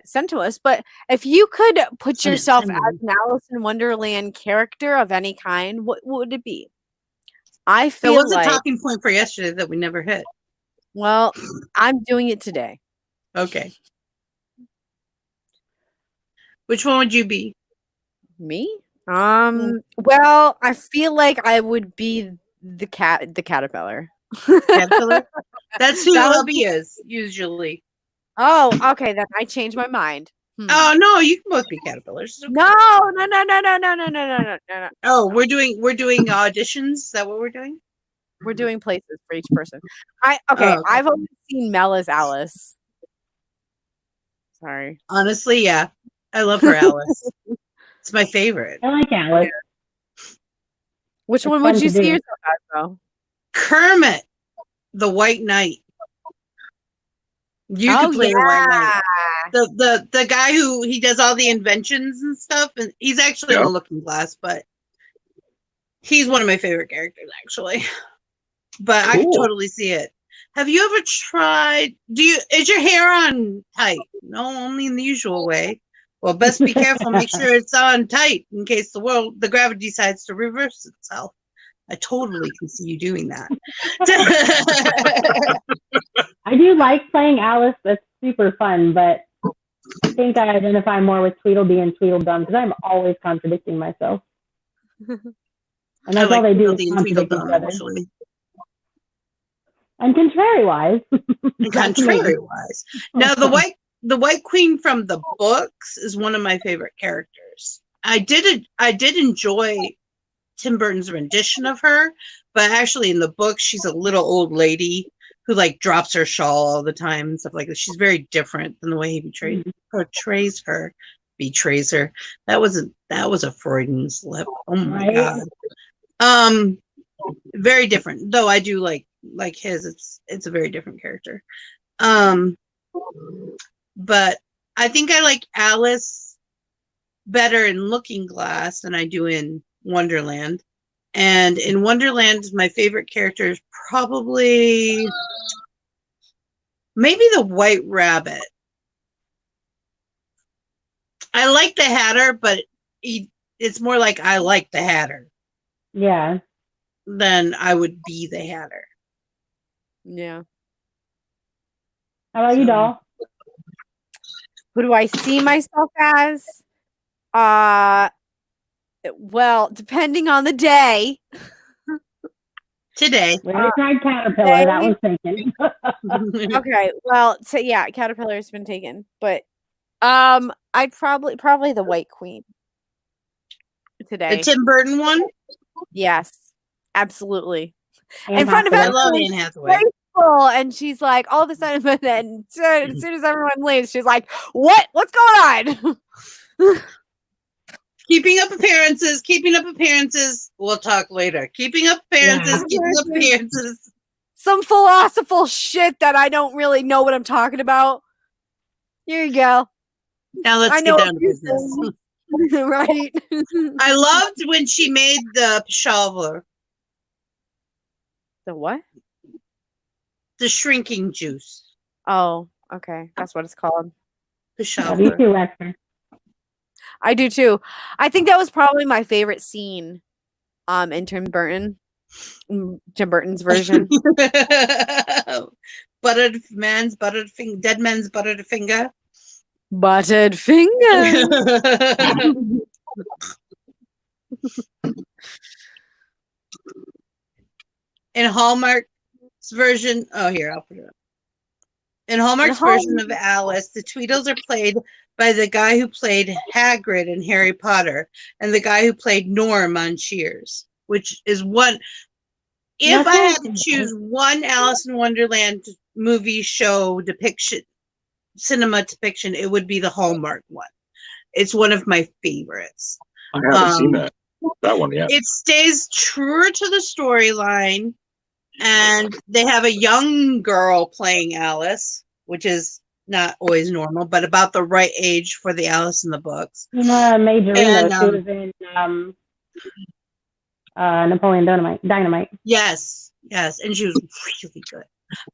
sent to us, but if you could put yourself as an Alice in Wonderland character of any kind, what would it be? I feel that was a talking point for yesterday that we never hit. Well, I'm doing it today. Okay. Which one would you be? Me? Well, I feel like I would be the caterpillar. Caterpillar? That's who hubby is, usually. Oh, okay, then I changed my mind. Oh no, you can both be caterpillars. Okay. No. Oh, we're doing auditions. Is that what we're doing? We're doing places for each person. I've only seen Mel as Alice. Sorry. Honestly, yeah. I love her Alice. It's my favorite. I like Alice. Which one would you see yourself as, though? Kermit, the White Knight. You could play the White Knight. The guy who he does all the inventions and stuff, and he's actually in a looking glass, but he's one of my favorite characters, actually. But I can totally see it. Have you ever tried? Is your hair on tight? No, only in the usual way. Well, best be careful. Make sure it's on tight in case the gravity decides to reverse itself. I totally can see you doing that. I do like playing Alice. That's super fun, but I think I identify more with Tweedledee and Tweedledum because I'm always contradicting myself. And that's all they do is contradict each other. Actually. And contrary-wise. Now, the White Queen from the books is one of my favorite characters. I did enjoy Tim Burton's rendition of her, but actually in the book, she's a little old lady who like drops her shawl all the time and stuff like that. She's very different than the way he portrays her. Betrays her. That was a Freudian slip. Oh my God. Very different. Though I do like his. It's a very different character. But I think I like Alice better in Looking Glass than I do in Wonderland. And in Wonderland, my favorite character is probably maybe the White Rabbit. I like the Hatter, but it's more like I like the Hatter. Yeah. Than I would be the Hatter. Yeah. How about you, Doll? Who do I see myself as? Well, depending on the day. Today. We tried Caterpillar. That was taken. Okay. Well, Caterpillar's been taken, but I'd probably the White Queen today. The Tim Burton one? Yes, absolutely. In front of everyone, I love Anne Hathaway. And she's like, all of a sudden, but then as soon as everyone leaves, she's like, what's going on? Keeping up appearances. We'll talk later. Keeping up appearances. Some philosophical shit that I don't really know what I'm talking about. Here you go. Now let's get down to business. Right. I loved when she made the pshaver. The what? The shrinking juice. Oh, okay. That's what it's called. Pshaver. I do too. I think that was probably my favorite scene in Tim Burton's version. Dead man's buttered finger. Butted finger. In Hallmark's version, oh here, I'll put it up. In Hallmark's version of Alice, the Tweedles are played by the guy who played Hagrid in Harry Potter and the guy who played Norm on Cheers, which is one. If I had to choose one Alice in Wonderland movie show depiction, cinema depiction, it would be the Hallmark one. It's one of my favorites. I haven't seen that one yet. It stays truer to the storyline, and they have a young girl playing Alice, which is not always normal, but about the right age for the Alice in the books. Majorino, she was in Napoleon Dynamite. Yes, and she was really good.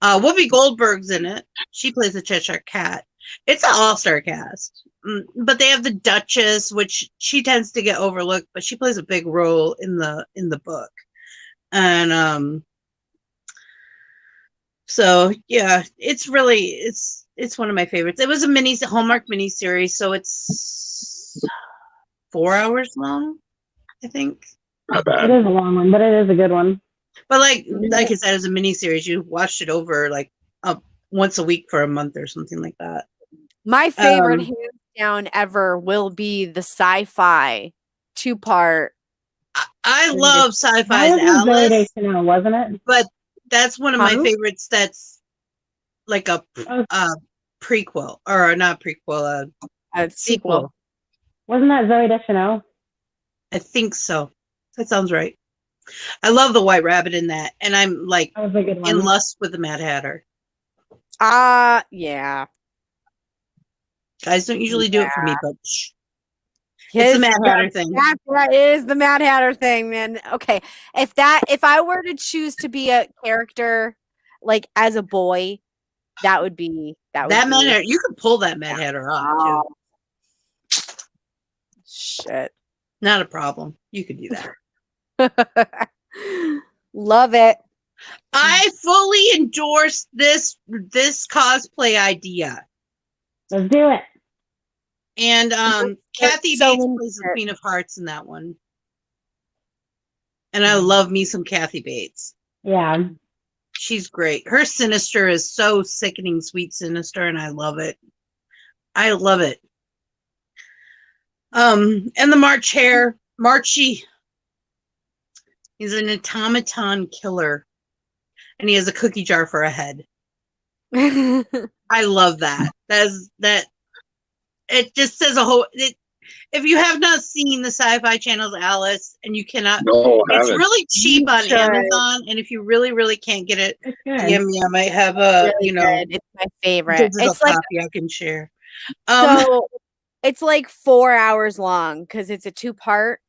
Whoopi Goldberg's in it. She plays the Cheshire Cat. It's an all-star cast, but they have the Duchess, which she tends to get overlooked, but she plays a big role in the book. And so yeah, it's one of my favorites. It was a Hallmark miniseries, so it's 4 hours long, I think. Not bad. It is a long one, but it is a good one. But like I said, as a miniseries, you watched it over like once a week for a month or something like that. My favorite hands down ever will be the sci-fi 2-part. I love sci-fi's Alice, wasn't it? but that's one of my favorites. That's like a prequel, or not prequel, a sequel. Wasn't that Zoe Deschanel? I think so. That sounds right. I love the White Rabbit in that, and I'm like in lust with the Mad Hatter. Yeah. Guys don't usually do it for me, but it's the Mad Hatter thing. That is the Mad Hatter thing, man. Okay, if I were to choose to be a character like as a boy, that would be Mad Hatter. You could pull that Mad Hatter off too. Shit, not a problem. You could do that. Love it. I fully endorse this cosplay idea. Let's do it. And Kathy Bates plays the Queen of Hearts in that one. And I love me some Kathy Bates. Yeah. She's great. Her Sinister is so sickening, sweet Sinister, and I love it. I love it. And the March Hare, Marchie, he's an automaton killer. And he has a cookie jar for a head. I love that. That it just says a whole. If you have not seen the Sci-Fi Channel's Alice, and you cannot, it's really cheap on Amazon. And if you really, really can't get it, DM me. I might have a it's my favorite. It's like copy I can share. So it's like 4 hours long because it's a 2-part.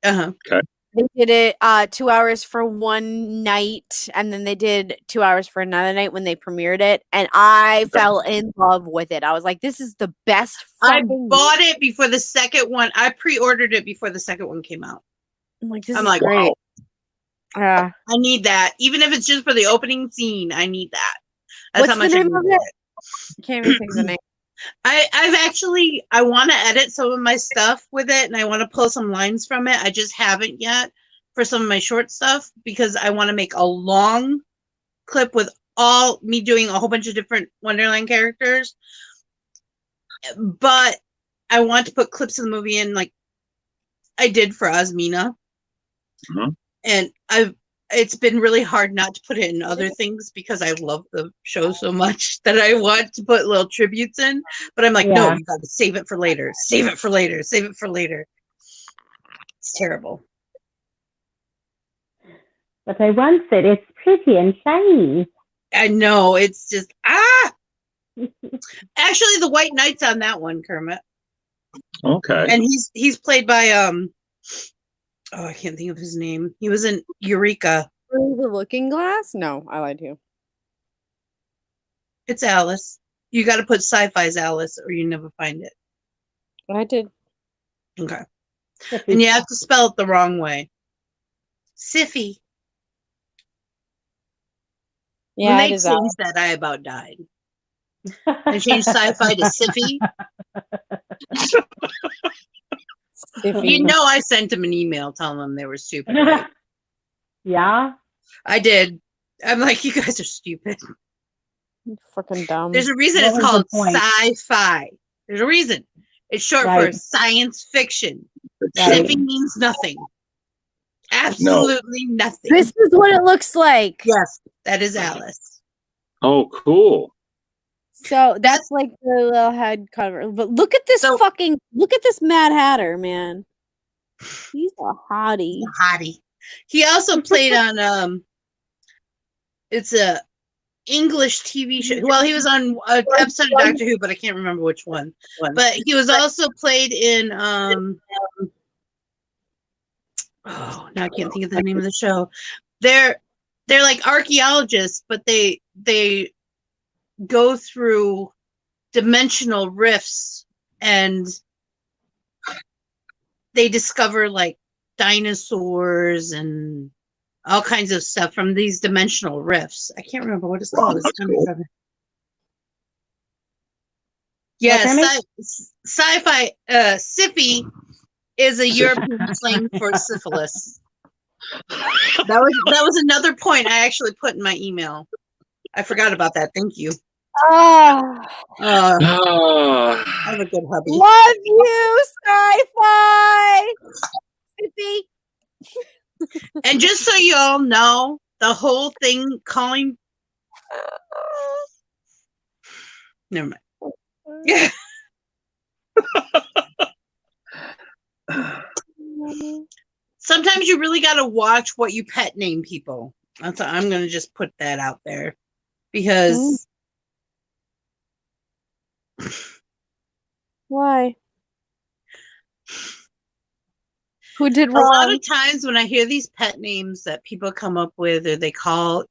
Okay. They did it 2 hours for one night, and then they did 2 hours for another night when they premiered it, and I fell in love with it. I was like, this is the best. I bought it before the second one. I pre-ordered it before the second one came out. I'm like, this is great. Wow. I need that. Even if it's just for the opening scene, I need that. That's how much I need it. I can't even think of the name. I want to edit some of my stuff with it, and I want to pull some lines from it. I just haven't yet for some of my short stuff because I want to make a long clip with all me doing a whole bunch of different Wonderland characters. But I want to put clips of the movie in, like I did for Osmina. Mm-hmm. And it's been really hard not to put it in other things because I love the show so much that I want to put little tributes in. But I'm like, no, you got to save it for later. Save it for later. Save it for later. It's terrible. But I want it. It's pretty and shiny. I know. It's just, Actually, the White Knight's on that one, Kermit. Okay. And he's played by, I can't think of his name. He was in Eureka. The Looking Glass? No, I lied to you. It's Alice. You got to put Sci-Fi's Alice or you never find it. I did. Okay. And you have to spell it the wrong way. Siffy. Yeah, when they changed that, I about died. I changed sci-fi to Siffy. You know, I sent them an email telling them they were stupid. Right? Yeah, I did. I'm like, you guys are stupid. Freaking dumb. There's a reason What it's was the called point? sci-fi. There's a reason. It's short for Right. science fiction. Right. Siffy means nothing. Absolutely nothing. This is what it looks like. Yes, that is Alice. Oh, cool. So that's like the little head cover. But look at this look at this Mad Hatter, man. He's a hottie. Hottie. He also played on it's a English TV show. Well, he was on an episode of Doctor Who, but I can't remember which one. But he was also played in oh, now I can't think of the name of the show. They're like archaeologists, but they go through dimensional rifts and they discover like dinosaurs and all kinds of stuff from these dimensional rifts. I can't remember what it's called. It's kind of yeah, sci-fi. Siffy is a European slang for syphilis. That was another point I actually put in my email. I forgot about that. Thank you. I have a good hubby. Love you, sci-fi. Siffy. And just so you all know, the whole thing calling. Never mind. Yeah. Sometimes you really got to watch what you pet name people. I'm going to just put that out there because. Why? Who did wrong? A lot of times when I hear these pet names that people come up with, or they call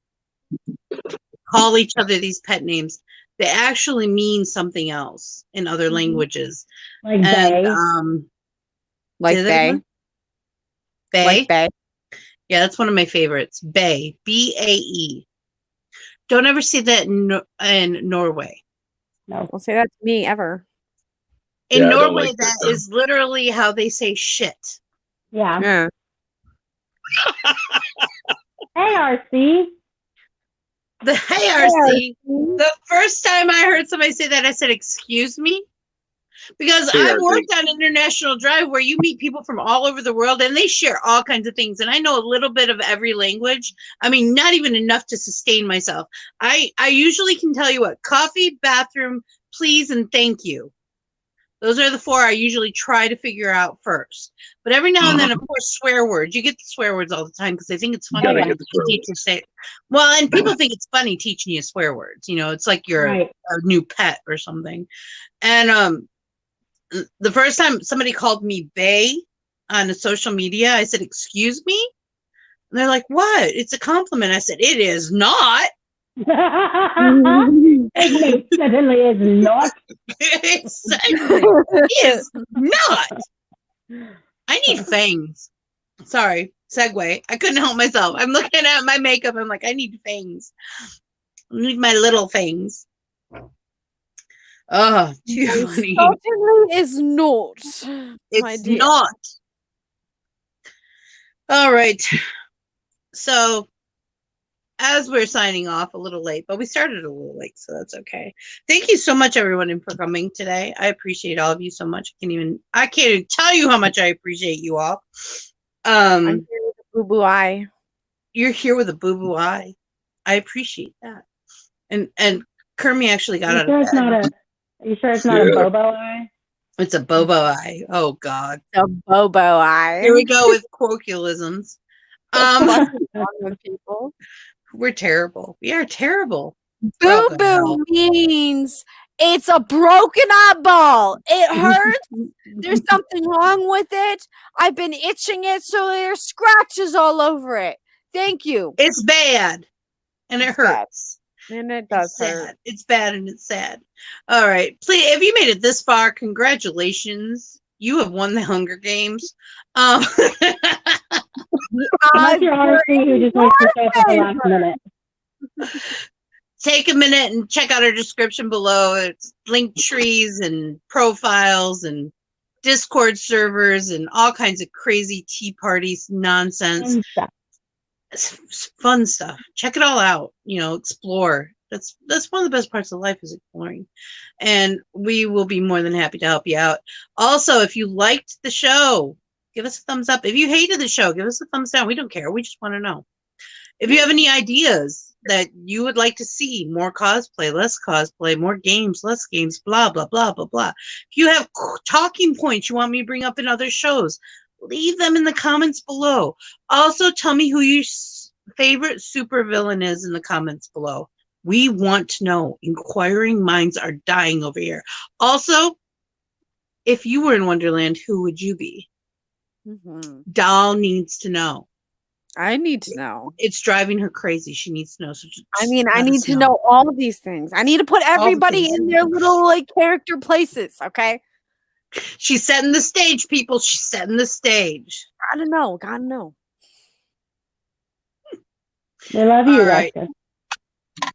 each other these pet names, they actually mean something else in other languages. Like Bay. Like Bay. Bay. Like Bay. Yeah, that's one of my favorites. Bay. B-A-E. Don't ever see that in Norway. No. Don't say that to me ever. In Norway, that is literally how they say shit. Yeah. Hey, RC. Hey, RC. The first time I heard somebody say that, I said, "Excuse me," because I've worked on International Drive where you meet people from all over the world and they share all kinds of things. And I know a little bit of every language. I mean, not even enough to sustain myself. I usually can tell you what: coffee, bathroom, please, and thank you. Those are the four I usually try to figure out first. But every now and then, of course, swear words. You get the swear words all the time because they think it's funny. Teachers say, well, and people think it's funny teaching you swear words. You know, it's like you're a new pet or something. And the first time somebody called me Bay on a social media, I said, "Excuse me?" And they're like, "What? It's a compliment." I said, "It is not." It certainly is not. It is not. I need fangs. Sorry, segue. I couldn't help myself. I'm looking at my makeup. I'm like, I need fangs. I need my little fangs. Oh, too funny. Certainly is not. It's not. All right. So, as we're signing off a little late, but we started a little late, so that's okay. Thank you so much, everyone, for coming today. I appreciate all of you so much. I can't even tell you how much I appreciate you all. I'm here with a boo-boo eye. You're here with a boo-boo eye. I appreciate that. And Kermie actually got out of bed. Are you sure it's not a Bobo eye? It's a Bobo eye. Oh God. A Bobo eye. Here we go with colloquialisms. People. We're terrible. We are terrible. Boo-boo means it's a broken eyeball. It hurts. There's something wrong with it. I've been itching it, so there's scratches all over it. Thank you. It's bad. And it hurts. Bad. And it does hurt. It's bad and it's sad. All right. Please, if you made it this far, congratulations. You have won the Hunger Games. Unless you're RC who just wants to show up at the last minute. take a minute and check out our description below. It's link trees and profiles and Discord servers and all kinds of crazy tea parties nonsense. It's fun stuff. Check it all out. Explore. That's one of the best parts of life is exploring. And we will be more than happy to help you out. Also, if you liked the show, give us a thumbs up. If you hated the show, give us a thumbs down. We don't care. We just want to know. If you have any ideas that you would like to see, more cosplay, less cosplay, more games, less games, blah, blah, blah, blah, blah. If you have talking points you want me to bring up in other shows, leave them in the comments below. Also, tell me who your favorite supervillain is in the comments below. We want to know. Inquiring minds are dying over here. Also, if you were in Wonderland, who would you be? Doll needs to know. I need to know. It's driving her crazy. She needs to know. So I need to know all of these things. I need to put everybody in their little character places. Okay. She's setting the stage, people. She's setting the stage. Gotta know. Gotta know. I love you, right. Russia.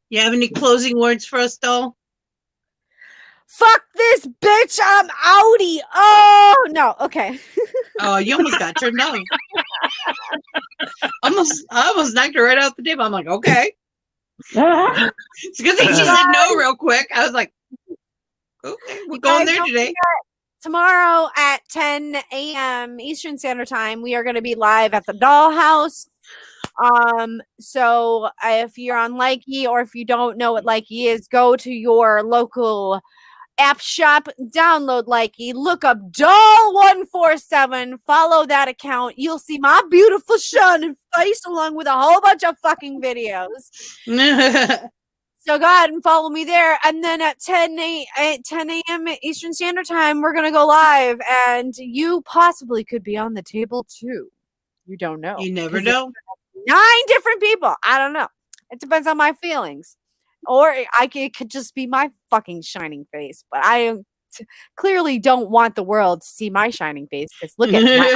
You have any closing words for us, doll? Fuck this bitch. I'm outie. Oh no. Okay. Oh, you almost got turned on. I almost knocked her right out the table. I'm like, okay. It's a good thing she said no real quick. I was like, okay, we're going there today. Tomorrow at 10 a.m. Eastern Standard Time, we are going to be live at the Dollhouse. So if you're on Likey or if you don't know what Likey is, go to your local app shop, download Likey, look up Doll147, follow that account. You'll see my beautiful shining face along with a whole bunch of fucking videos. So go ahead and follow me there. And then at 10 a.m. Eastern Standard Time, we're going to go live. And you possibly could be on the table too. You don't know. You never know. 9 different people. I don't know. It depends on my feelings. Or it could just be my fucking shining face. But I clearly don't want the world to see my shining face. Because look at my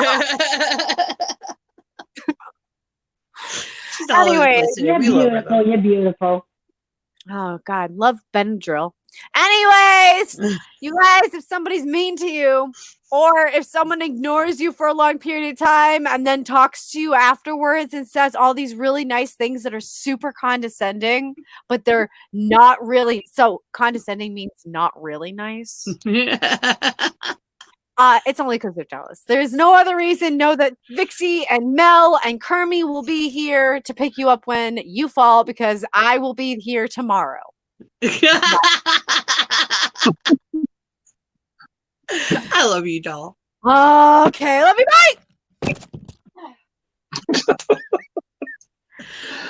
She's all anyway, you're beautiful. You're beautiful. Oh, God. Love Benadryl. Anyways, you guys, if somebody's mean to you or if someone ignores you for a long period of time and then talks to you afterwards and says all these really nice things that are super condescending, but they're not really. So condescending means not really nice. It's only because they're jealous. There's no other reason. Know that Vixie and Mel and Kermie will be here to pick you up when you fall because I will be here tomorrow. I love you, doll. Okay, love you, bye.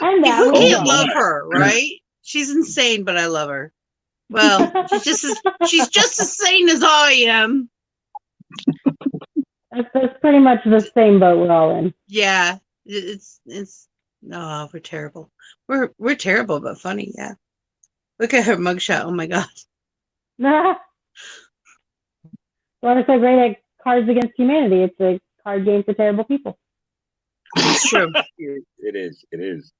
Who can't love her, right? She's insane, but I love her. Well, she's just as sane as I am. That's pretty much the same boat we're all in. Yeah, it's no, we're terrible. We're terrible, but funny. Yeah. Look at her mugshot. Oh my god. Well, it's so great at Cards Against Humanity. It's a card game for terrible people. It's true. It is. It is.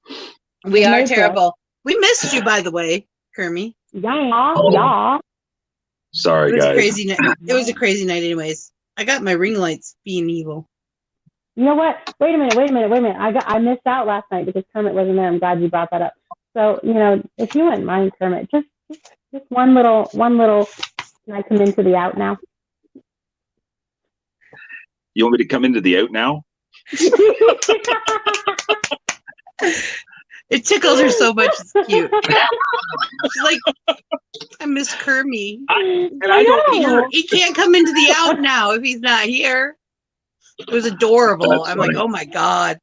We are terrible. We missed you, by the way, Kermie. Yeah. Sorry, guys. Crazy night. It was a crazy night, anyways. I got my ring lights being evil. You know what? Wait a minute. I missed out last night because Kermit wasn't there. I'm glad you brought that up. So, if you wouldn't mind, Kermit, just one little. Can I come into the out now? You want me to come into the out now? It tickles her so much. It's cute. She's like, I miss Kermie. I don't. He can't come into the out now if he's not here. It was adorable. That's I'm funny. like, oh my god.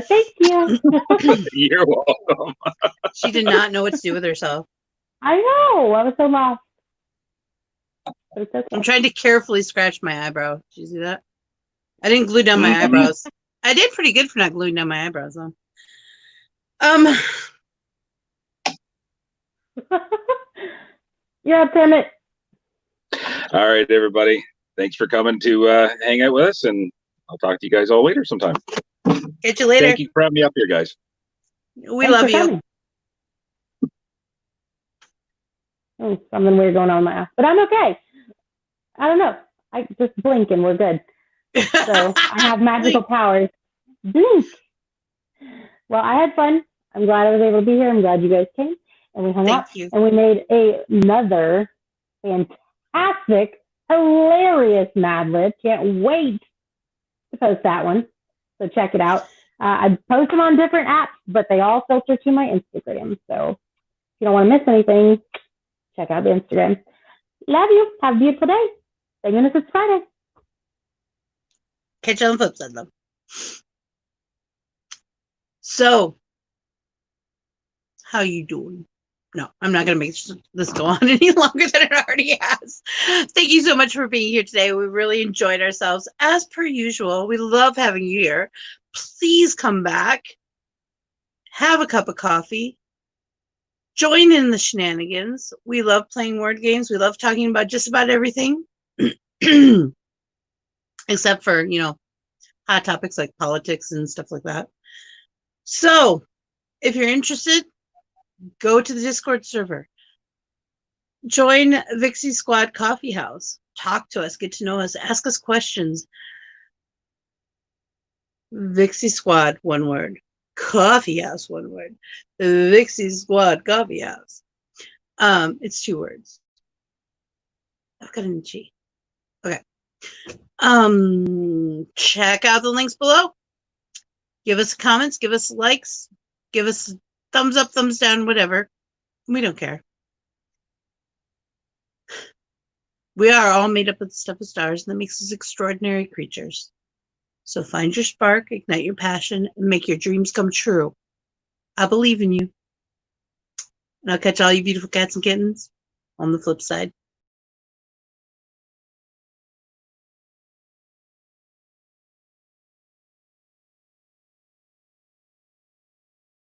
Thank you. You're welcome. She did not know what to do with herself. I know. I was so lost. I'm trying to carefully scratch my eyebrow. Did you see that? I didn't glue down my eyebrows. I did pretty good for not gluing down my eyebrows, though. Yeah, Kermit. All right, everybody. Thanks for coming to hang out with us, and I'll talk to you guys all later sometime. Catch you later. Thank you for having me up here, guys. We love you. something weird going on in my eye. But I'm okay. I don't know. I just blink and we're good. So I have magical powers. Blink. Well, I had fun. I'm glad I was able to be here. I'm glad you guys came and we hung out. Thank you. And we made another fantastic, hilarious Mad Lib. Can't wait to post that one. So check it out. I post them on different apps, but they all filter to my Instagram. So if you don't want to miss anything, check out the Instagram. Love you. Have a beautiful day. Thank goodness it's Friday. Catch you on the flip side, love. So, how you doing? No, I'm not going to make this go on any longer than it already has. Thank you so much for being here today. We really enjoyed ourselves as per usual. We love having you here. Please come back. Have a cup of coffee. Join in the shenanigans. We love playing word games. We love talking about just about everything. Except for, hot topics like politics and stuff like that. So, if you're interested, go to the Discord server. Join Vixie Squad Coffee House. Talk to us. Get to know us. Ask us questions. Vixie Squad, one word. Coffee House, one word. Vixie Squad Coffee House. It's 2 words. I've got an G. Okay. Check out the links below. Give us comments. Give us likes. Give us thumbs up, thumbs down, whatever. We don't care. We are all made up of the stuff of stars, and that makes us extraordinary creatures. So find your spark, ignite your passion, and make your dreams come true. I believe in you. And I'll catch all you beautiful cats and kittens on the flip side.